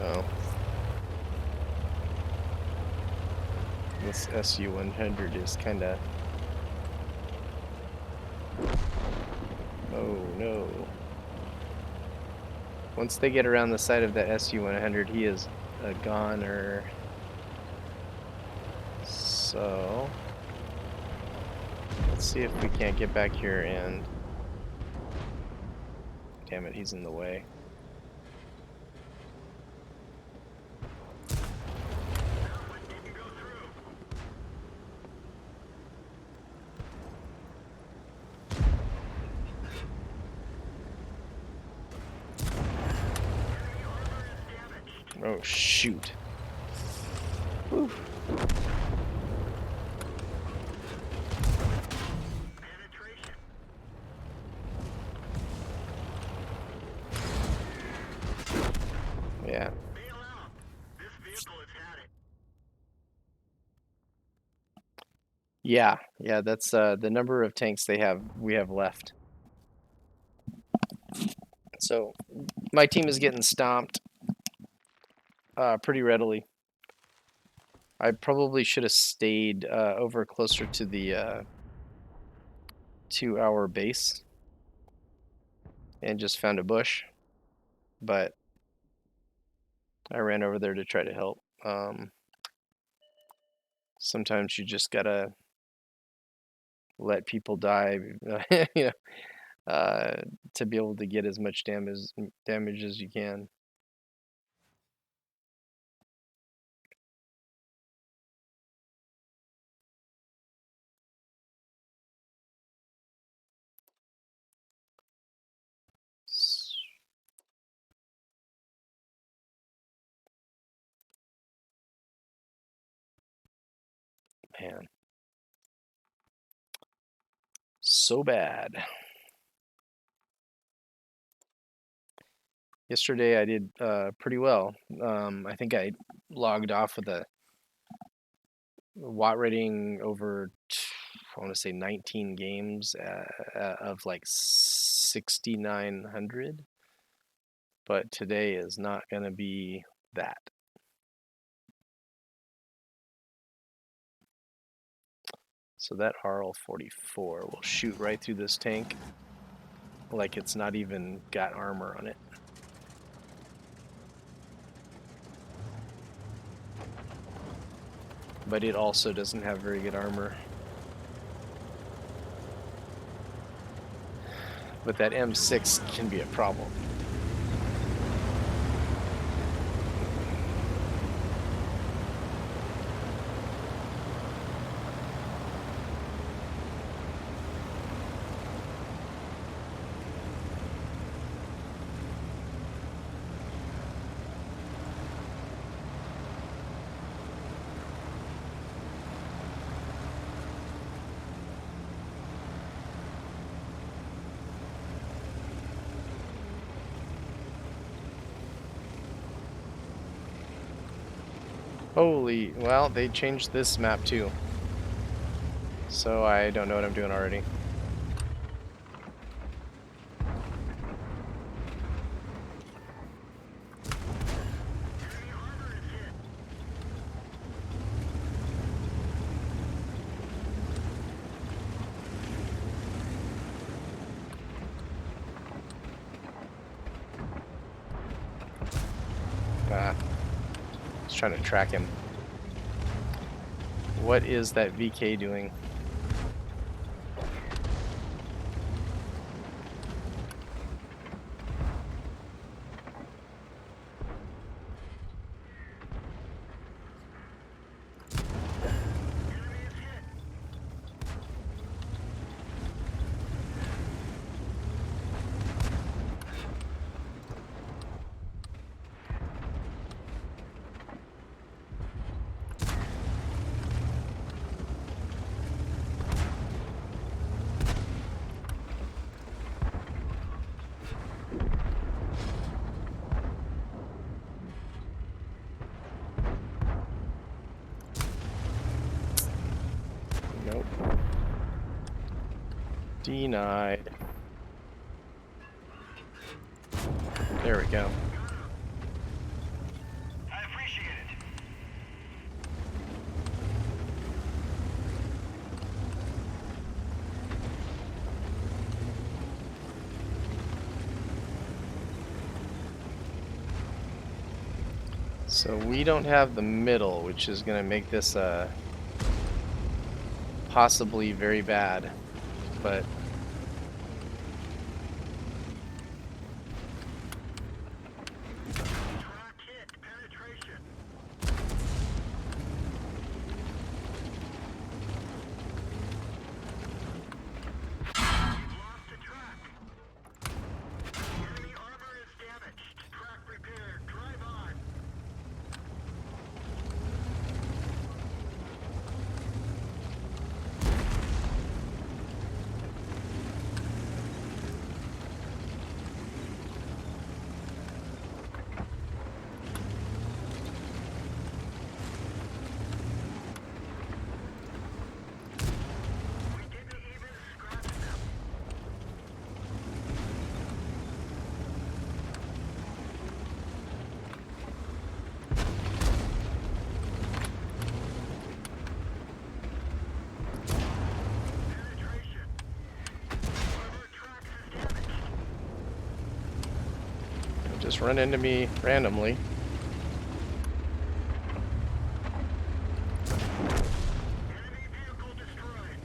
Oh. This SU-100 is kind of... Oh, no. Once they get around the side of that SU-100, he is a goner. So... let's see if we can't get back here and... Damn it, he's in the way. Oh, shoot. Whew. Yeah. Yeah, that's the number of tanks we have left. So my team is getting stomped pretty readily. I probably should have stayed over closer to our base and just found a bush, but I ran over there to try to help. Sometimes you just gotta let people die, you know, to be able to get as much damage as you can. Man, so bad. Yesterday I did pretty well. I think I logged off with a watt rating over, I want to say 19 games of like 6,900. But today is not going to be that. So that RL-44 will shoot right through this tank like it's not even got armor on it. But it also doesn't have very good armor. But that M6 can be a problem. Holy, well, they changed this map too. So I don't know what I'm doing already. Enemy armor is hit. I was trying to track him. What is that VK doing? Enemy is hit. Nope. Denied. There we go. I appreciate it. So we don't have the middle, which is going to make this possibly very bad. But Track hit. Penetration. We've lost the track. Enemy armor is damaged. Track repaired. Drive on. We didn't even scratch them. Penetration. Armor tracks is damaged. just run into me randomly. Enemy vehicle destroyed.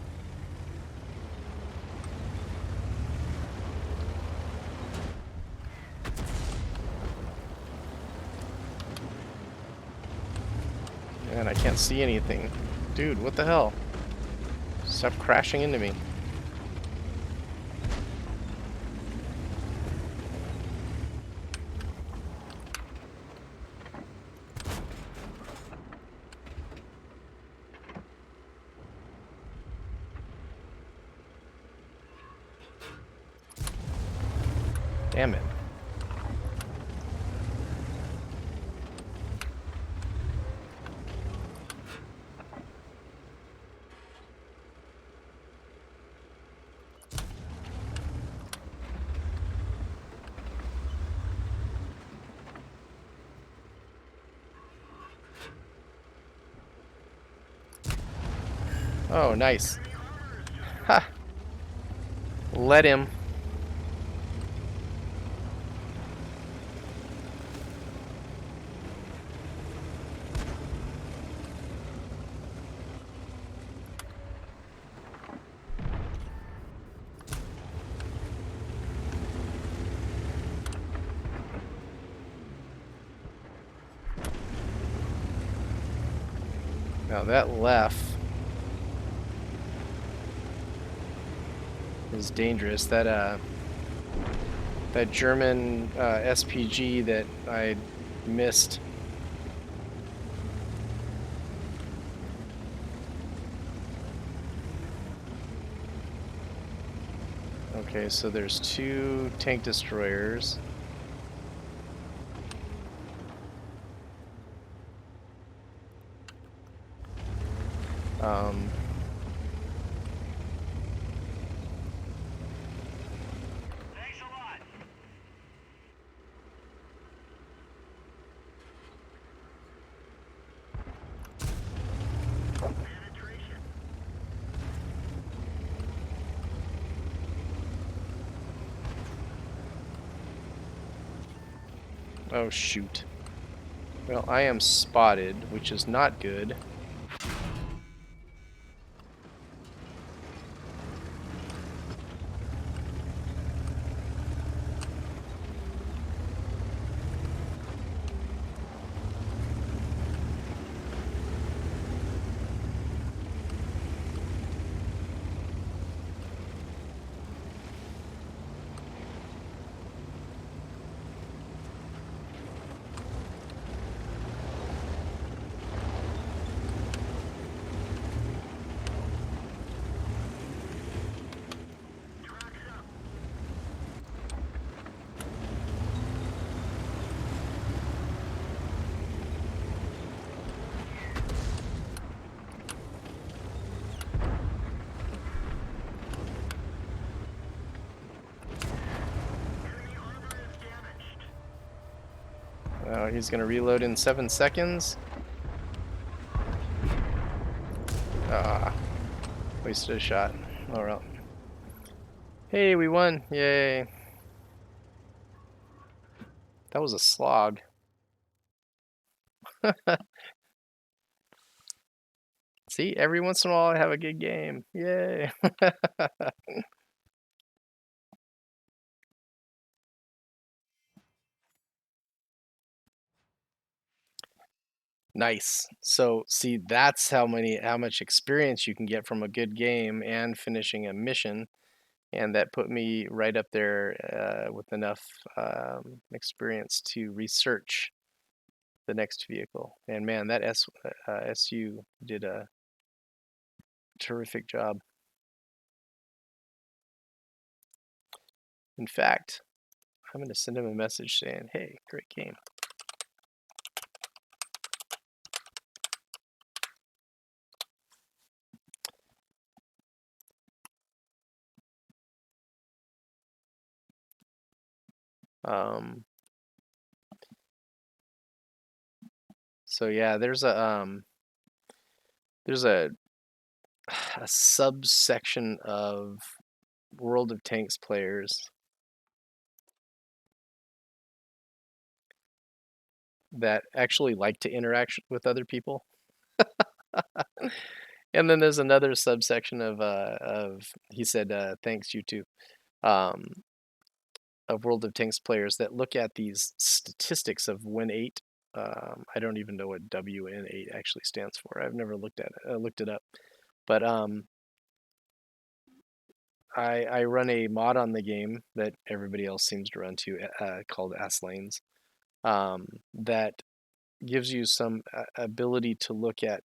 And I can't see anything. Dude, what the hell? Stop crashing into me. Damn it. Oh, nice. Enemy Ha! Let him. Now that left is dangerous. That German SPG that I missed. Okay, so there's 2 tank destroyers. Um, Thanks a lot. Penetration. oh shoot. Well, I am spotted, which is not good. Tracks up. Enemy armor is damaged. He's gonna reload in 7 seconds. Ah, wasted a shot. Alright. Hey, we won! Yay! That was a slog. See, every once in a while I have a good game. Yay! Nice. So, see, that's how much experience you can get from a good game and finishing a mission, and that put me right up there with enough experience to research the next vehicle. And man, that SU did a terrific job. In fact, I'm going to send him a message saying, "Hey, great game." Um, so yeah, there's a subsection of World of Tanks players that actually like to interact with other people. And then there's another subsection of he said thanks you too, um, of World of Tanks players that look at these statistics of Win 8. I don't even know what WN8 actually stands for. I've never looked at it, looked it up. But I run a mod on the game that everybody else seems to run too, called S Lanes, that gives you some ability to look at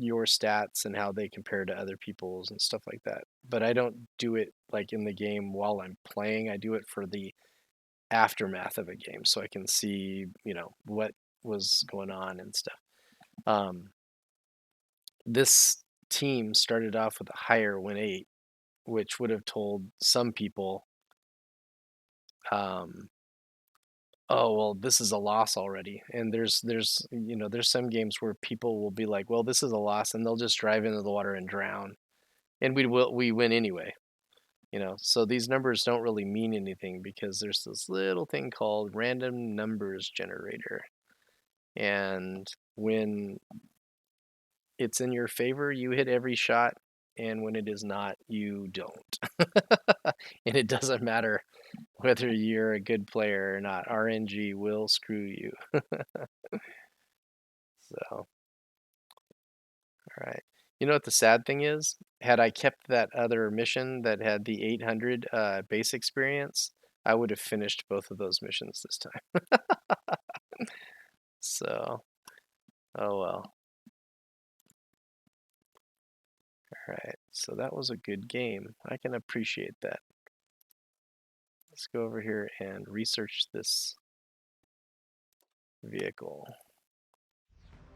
your stats and how they compare to other people's and stuff like that. But I don't do it like in the game while I'm playing. I do it for the aftermath of a game so I can see, what was going on and stuff. Um, this team started off with a higher win 8, which would have told some people, um, oh well, this is a loss already. And there's some games where people will be like, well, this is a loss, and they'll just drive into the water and drown. and we win anyway. So these numbers don't really mean anything because there's this little thing called random numbers generator. And when it's in your favor, you hit every shot, and when it is not, you don't. And it doesn't matter whether you're a good player or not. RNG will screw you. So, all right. You know what the sad thing is? Had I kept that other mission that had the 800 base experience, I would have finished both of those missions this time. So, oh well. All right. So that was a good game. I can appreciate that. Let's go over here and research this vehicle.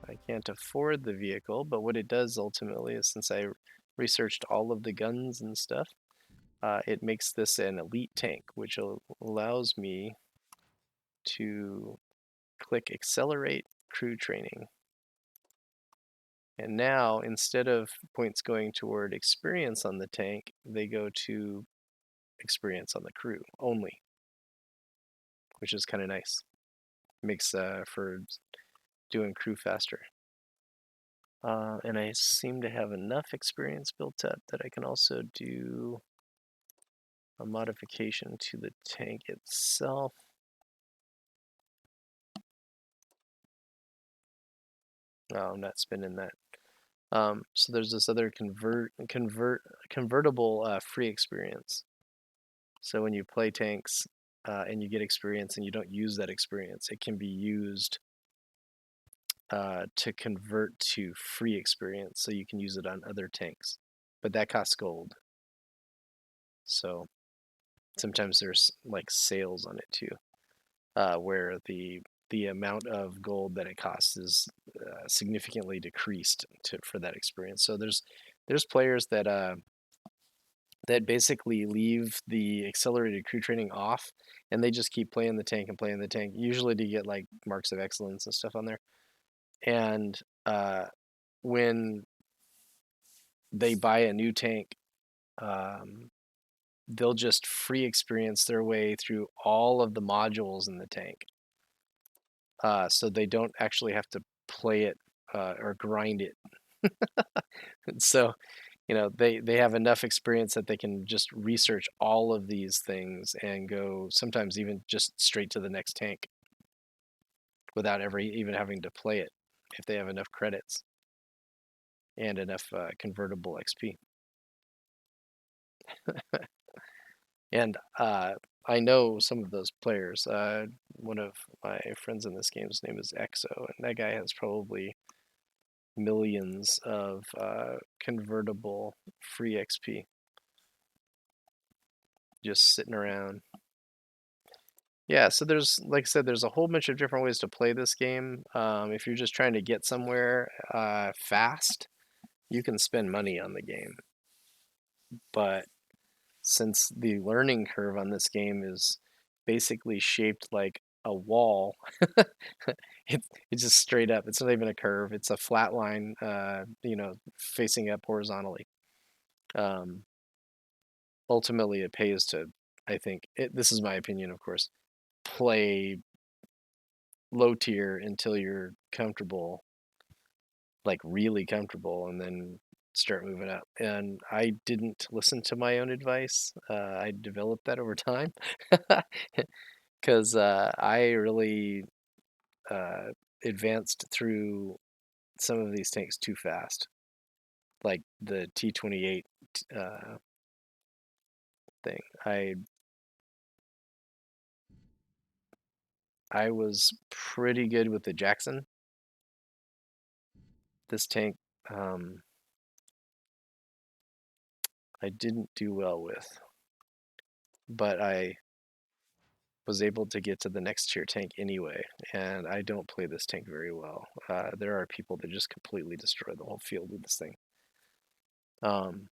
I can't afford the vehicle, but what it does ultimately is, since I researched all of the guns and stuff, it makes this an elite tank, which allows me to click accelerate crew training. And now, instead of points going toward experience on the tank, they go to experience on the crew only, which is kind of nice. Makes for doing crew faster. And I seem to have enough experience built up that I can also do a modification to the tank itself. Oh, I'm not spinning that. So there's this other convertible free experience. So when you play tanks and you get experience and you don't use that experience, it can be used to convert to free experience, so you can use it on other tanks. But that costs gold. So sometimes there's like sales on it too, where the amount of gold that it costs is significantly decreased for that experience. So there's players that basically leave the accelerated crew training off, and they just keep playing the tank and playing the tank, usually to get like marks of excellence and stuff on there. And when they buy a new tank, um, they'll just free experience their way through all of the modules in the tank. So they don't actually have to play it or grind it. So, they have enough experience that they can just research all of these things and go sometimes even just straight to the next tank without ever even having to play it if they have enough credits and enough convertible XP. And I know some of those players. One of my friends in this game's name is Exo, and that guy has probably millions of convertible free XP just sitting around. Yeah, so there's, like I said, there's a whole bunch of different ways to play this game. If you're just trying to get somewhere fast, you can spend money on the game. But since the learning curve on this game is basically shaped like a wall, it's just straight up. It's not even a curve. It's a flat line, facing up horizontally. Um, Ultimately, it pays to, I think, this is my opinion, of course, play low tier until you're comfortable, like really comfortable, and then start moving up. And I didn't listen to my own advice. I developed that over time because I really uh, advanced through some of these tanks too fast, like the T-28 thing. I was pretty good with the Jackson. This tank, I didn't do well with, but I was able to get to the next tier tank anyway, and I don't play this tank very well. There are people that just completely destroy the whole field with this thing. Um,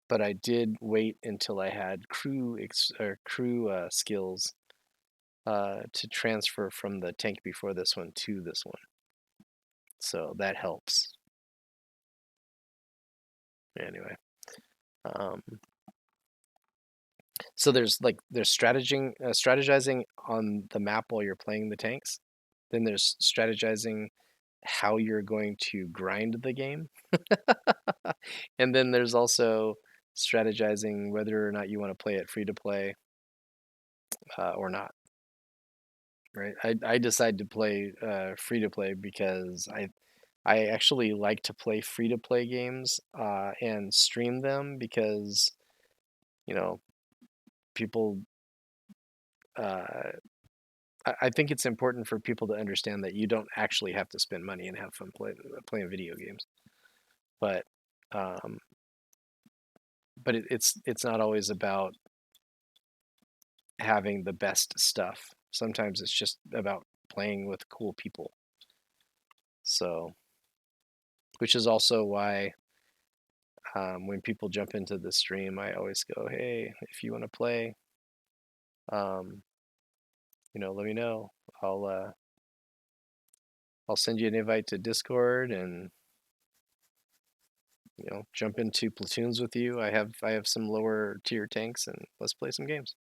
but I did wait until I had crew skills to transfer from the tank before this one to this one. So that helps. Anyway, um, so there's strategizing on the map while you're playing the tanks. Then there's strategizing how you're going to grind the game. And then there's also strategizing whether or not you want to play it free to play or not. Right? I decided to play free to play because I actually like to play free to play games and stream them because you know people. I think it's important for people to understand that you don't actually have to spend money and have fun playing video games, but um, it's not always about having the best stuff. Sometimes it's just about playing with cool people. So, which is also why when people jump into the stream, I always go, "Hey, if you want to play, um, let me know. I'll uh, I'll send you an invite to Discord and jump into platoons with you. I have some lower tier tanks and let's play some games."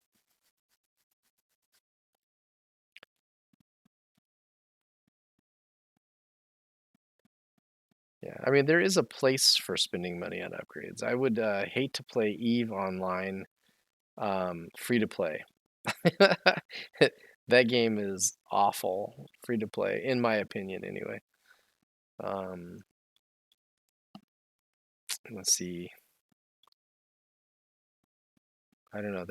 Yeah, I mean there is a place for spending money on upgrades. I would hate to play Eve online free to play. That game is awful free to play, in my opinion, anyway. Um, let's see. I don't know.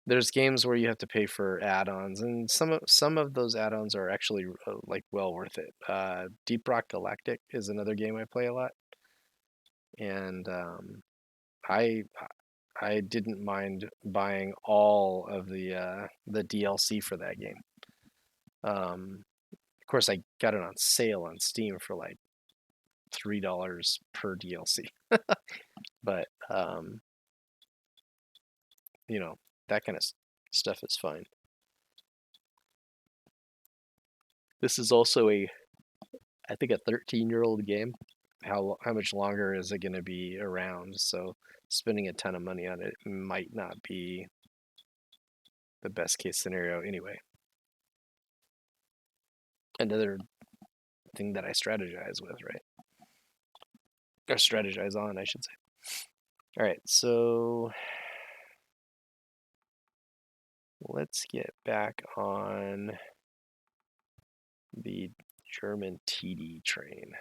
There's games where you have to pay for add-ons, and some of those add-ons are actually like well worth it. Deep Rock Galactic is another game I play a lot, and I I didn't mind buying all of the DLC for that game. Of course, I got it on sale on Steam for like $3 per DLC, but you know that kind of stuff is fine. This is also I think a 13-year-old game. How much longer is it going to be around? So spending a ton of money on it might not be the best case scenario anyway. Another thing that I strategize with, right? Or strategize on, I should say. All right, so let's get back on the German TD train.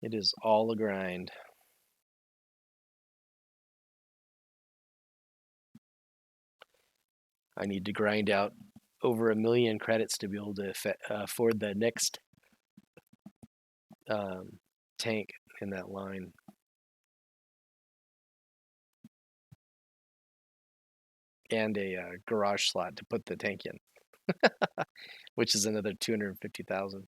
It is all a grind. I need to grind out over 1 million credits to be able to afford the next tank in that line. And a garage slot to put the tank in, which is another 250,000.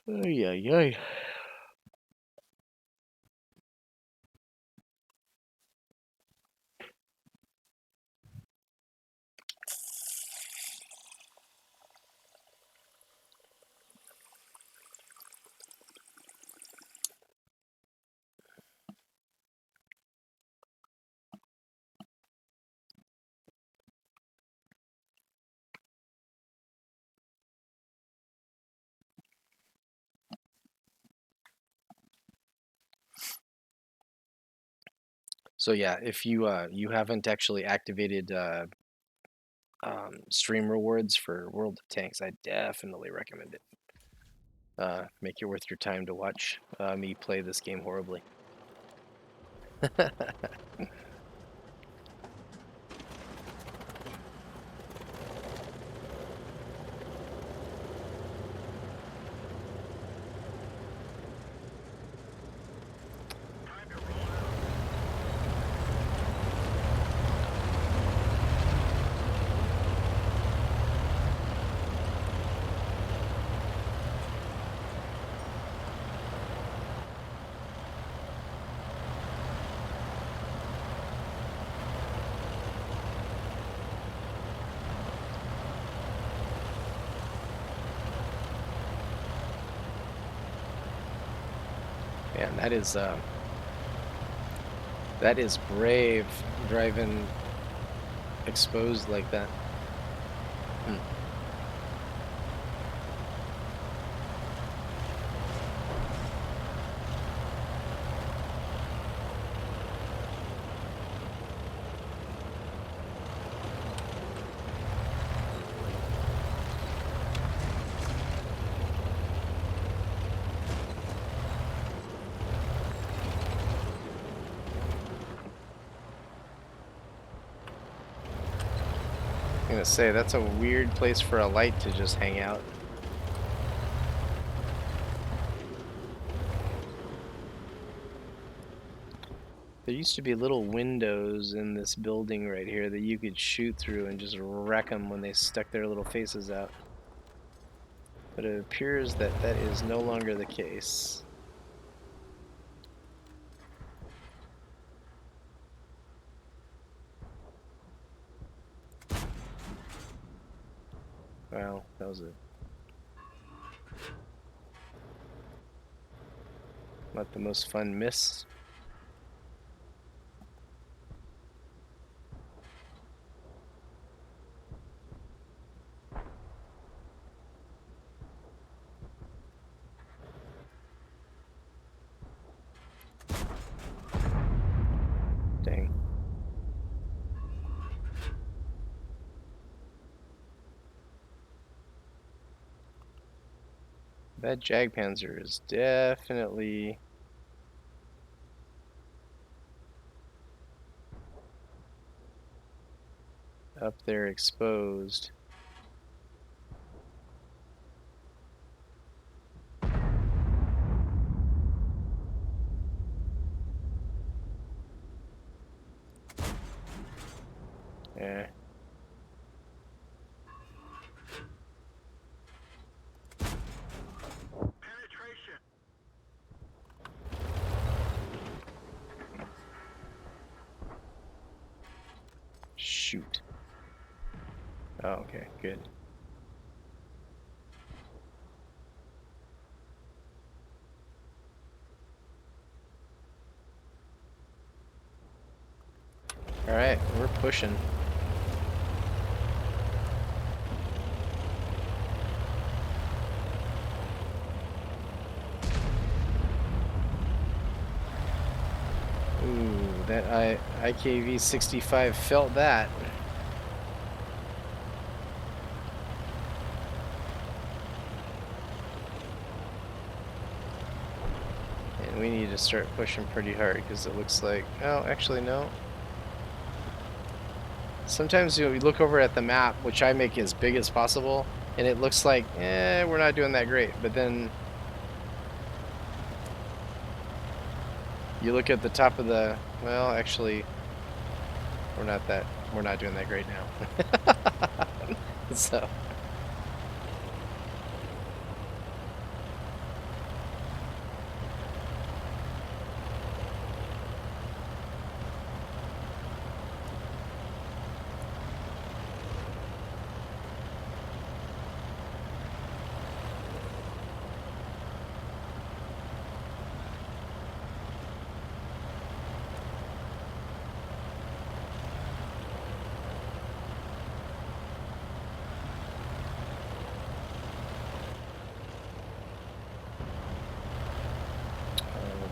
Ay, ay, ay. So yeah, if you haven't actually activated stream rewards for World of Tanks, I definitely recommend it. Make it worth your time to watch me play this game horribly. Time to roll out. And that is brave driving exposed like that. Hmm. I'm gonna say that's a weird place for a light to just hang out. There used to be little windows in this building right here that you could shoot through and just wreck them when they stuck their little faces out. But it appears that that is no longer the case. Wow, that was not the most fun miss. Dang. That Jagdpanzer is definitely up there exposed. Yeah. Penetration. Shoot. Oh, okay, good. All right, we're pushing. Ooh, that IKV-65 felt that. And we need to start pushing pretty hard because it looks like, oh, actually no. Sometimes you look over at the map, which I make as big as possible, and it looks like, we're not doing that great. But then you look at the top of the, well, actually, we're not doing that great now. So,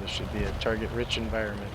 this should be a target-rich environment.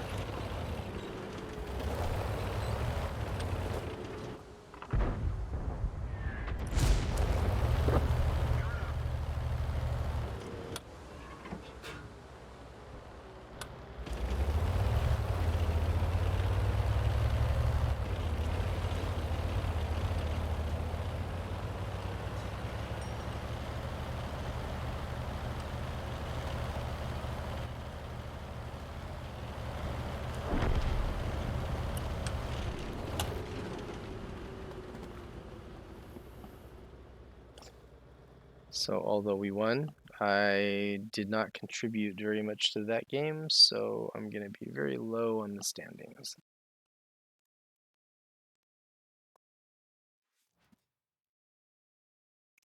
So although we won, I did not contribute very much to that game, so I'm going to be very low on the standings.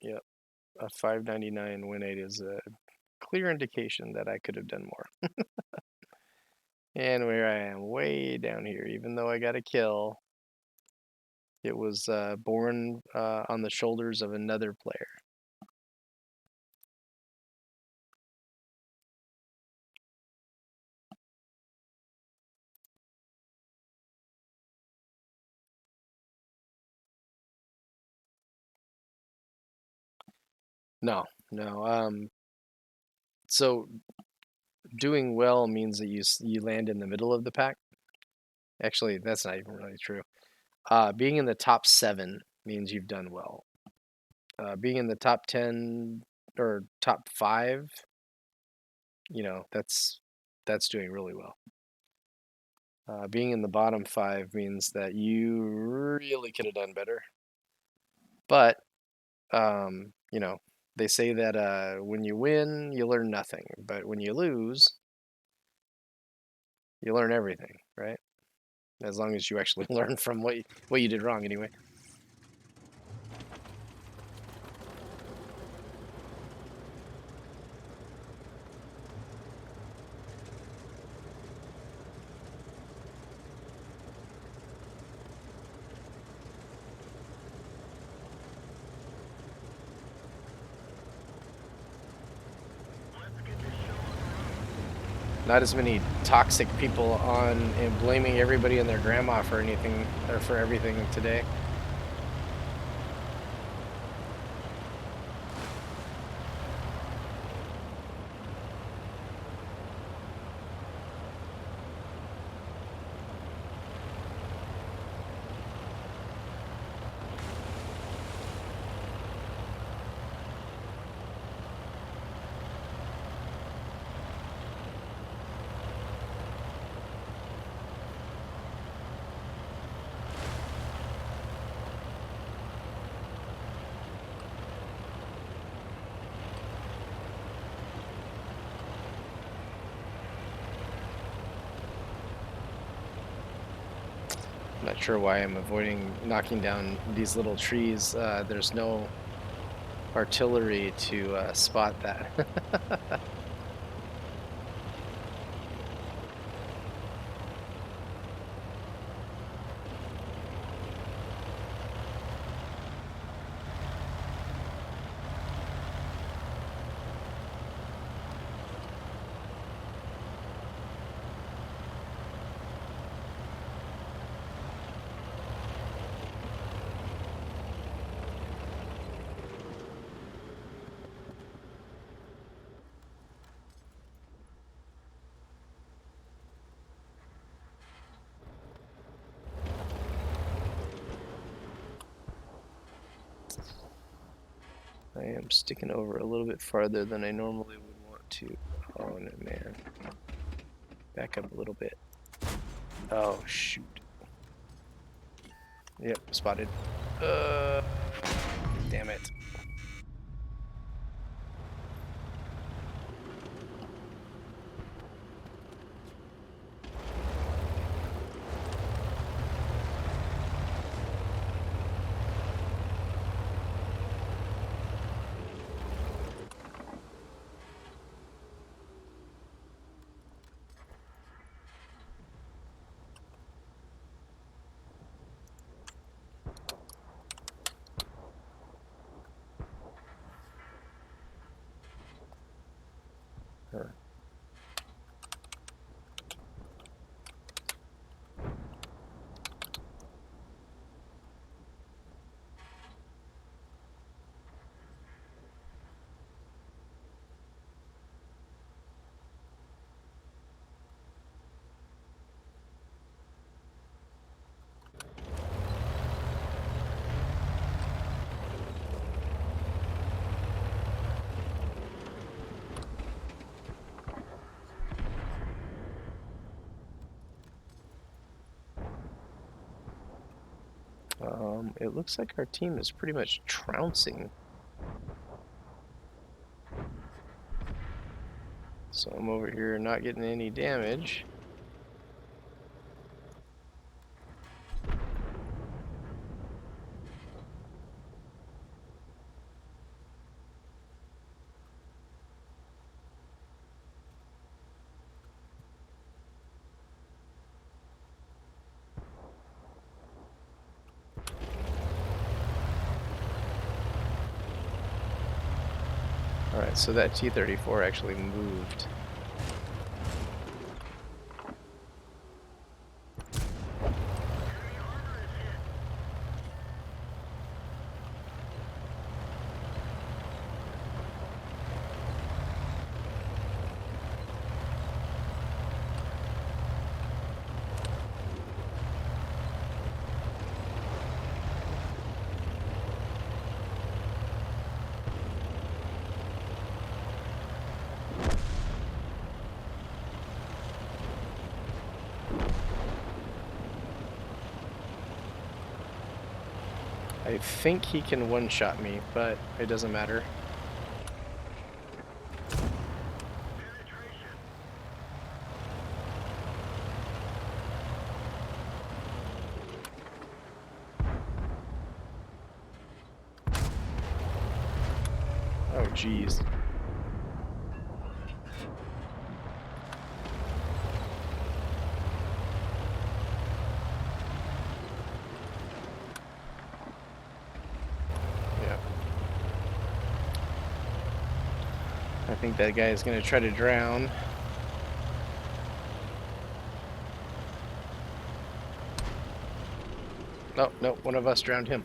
Yep, a 599 win rate is clear indication that I could have done more. And where I am, way down here, even though I got a kill, it was born on the shoulders of another player. No, no. So doing well means that you land in the middle of the pack. Actually, that's not even really true. Being in the top 7 means you've done well. Being in the top 10 or top 5, that's doing really well. Being in the bottom 5 means that you really could have done better. But they say that when you win, you learn nothing, but when you lose, you learn everything, right? As long as you actually learn from what you did wrong, anyway. Not as many toxic people on and blaming everybody and their grandma for anything or for everything today. I'm not sure why I'm avoiding knocking down these little trees. There's no artillery to spot that. I am sticking over a little bit farther than I normally would want to. Oh, no, man. Back up a little bit. Oh, shoot. Yep, spotted. Damn it. Huh. It looks like our team is pretty much trouncing. So I'm over here not getting any damage. Alright, so that T-34 actually moved. I think he can one-shot me, but it doesn't matter. Oh, jeez. Yeah. I think that guy is going to try to drown. Oh, no, one of us drowned him.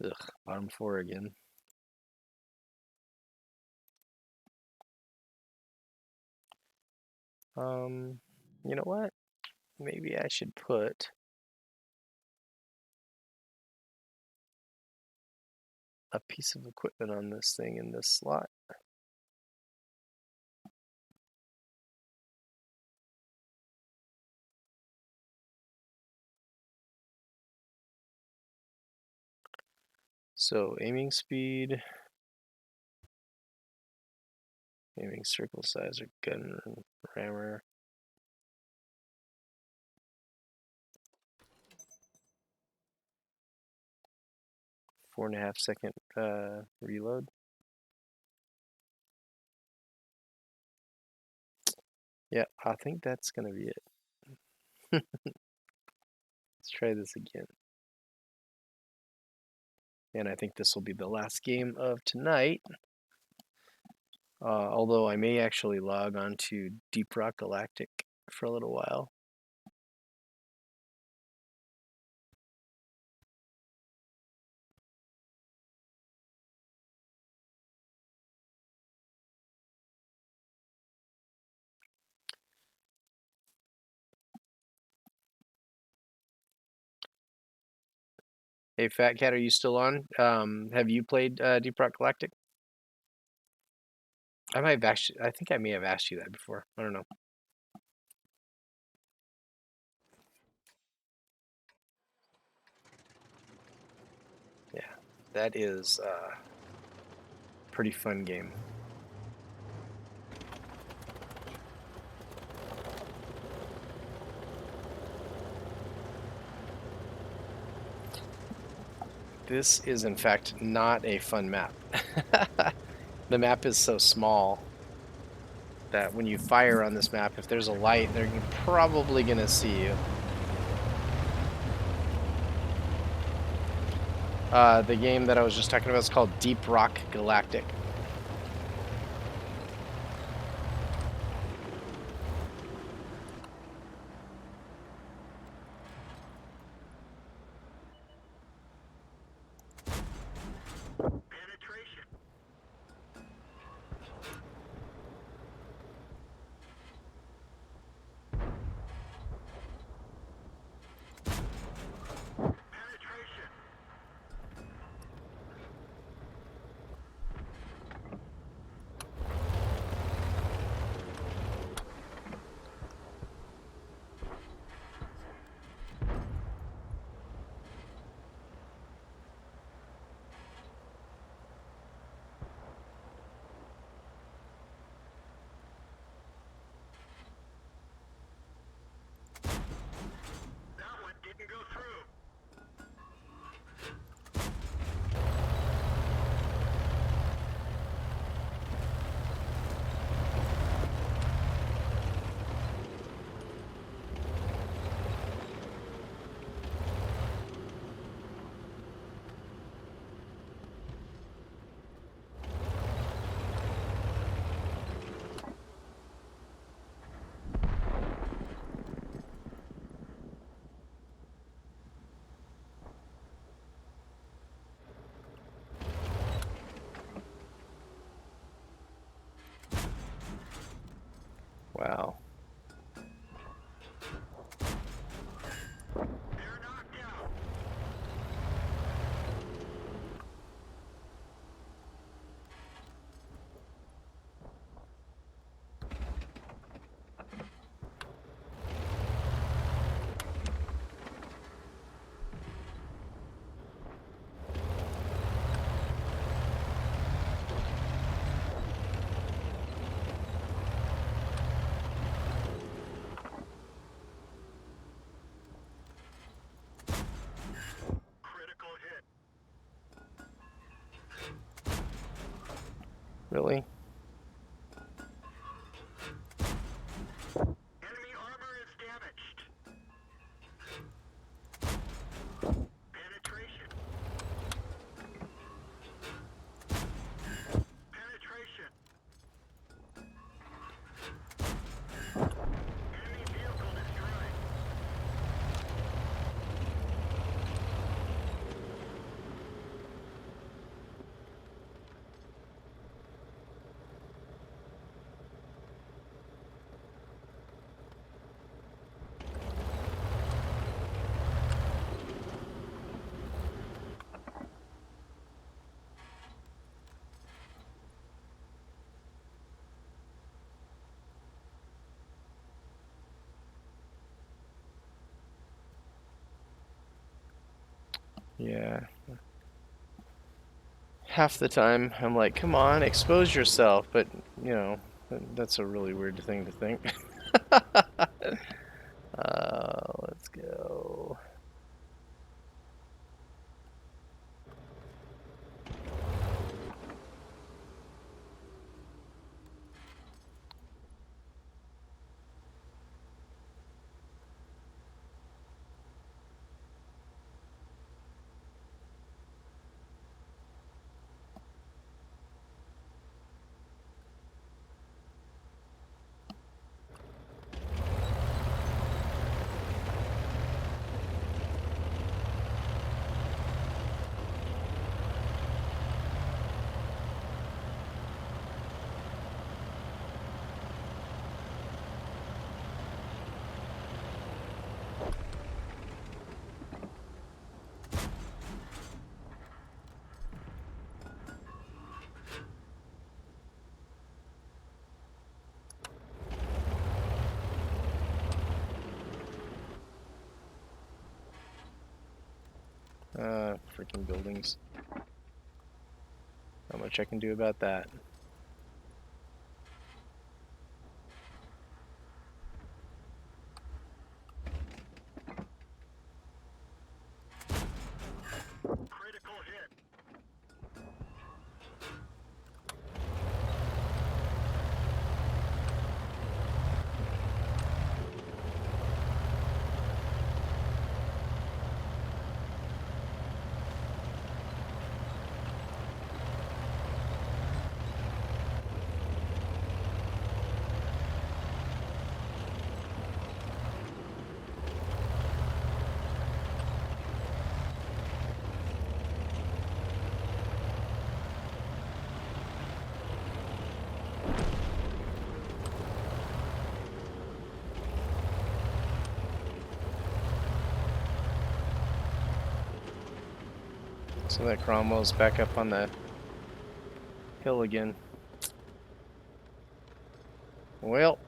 Ugh, bottom 4 again. You know what? Maybe I should put a piece of equipment on this thing in this slot. So aiming speed, aiming circle size or gun rammer. Four and a half second reload. Yeah, I think that's gonna be it. Let's try this again. And I think this will be the last game of tonight. Although I may actually log on to Deep Rock Galactic for a little while. Hey, Fat Cat, are you still on? Have you played Deep Rock Galactic? I might have asked you, I think I may have asked you that before. I don't know. Yeah, that is a pretty fun game. This is, in fact, not a fun map. The map is so small that when you fire on this map, if there's a light, they're probably going to see you. The game that I was just talking about is called Deep Rock Galactic. Penetration. Penetration. Really? Enemy armor is damaged. Penetration. Penetration. Enemy vehicle destroyed. Yeah. Half the time, I'm like, come on, expose yourself. But, you know, that's a really weird thing to think. Let's go. Freaking buildings. Not much I can do about that. Critical hit. So that Cromwell's back up on the hill again. Well,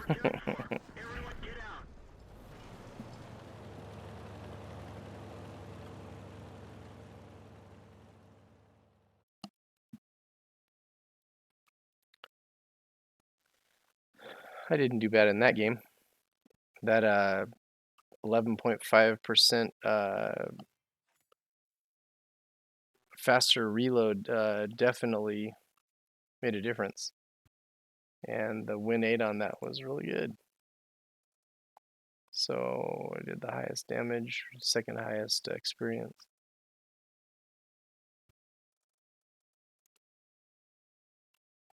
Everyone get out. I didn't do bad in that game. That 11.5% faster reload definitely made a difference. And the win 8 on that was really good. So I did the highest damage, second highest experience.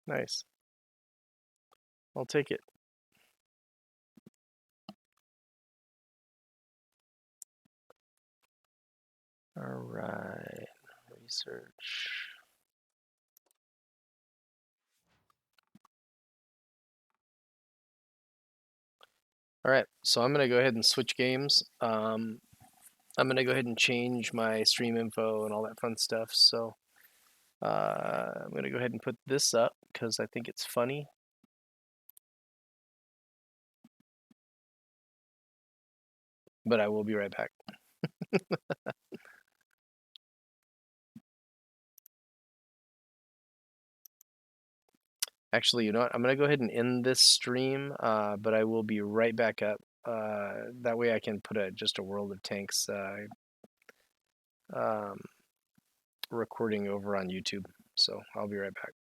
Nice. I'll take it. All right, research. All right, so I'm gonna go ahead and switch games. I'm gonna go ahead and change my stream info and all that fun stuff. So I'm gonna go ahead and put this up because I think it's funny. But I will be right back. Actually, you know what? I'm gonna go ahead and end this stream, but I will be right back up. That way I can put just a World of Tanks um, recording over on YouTube. So I'll be right back.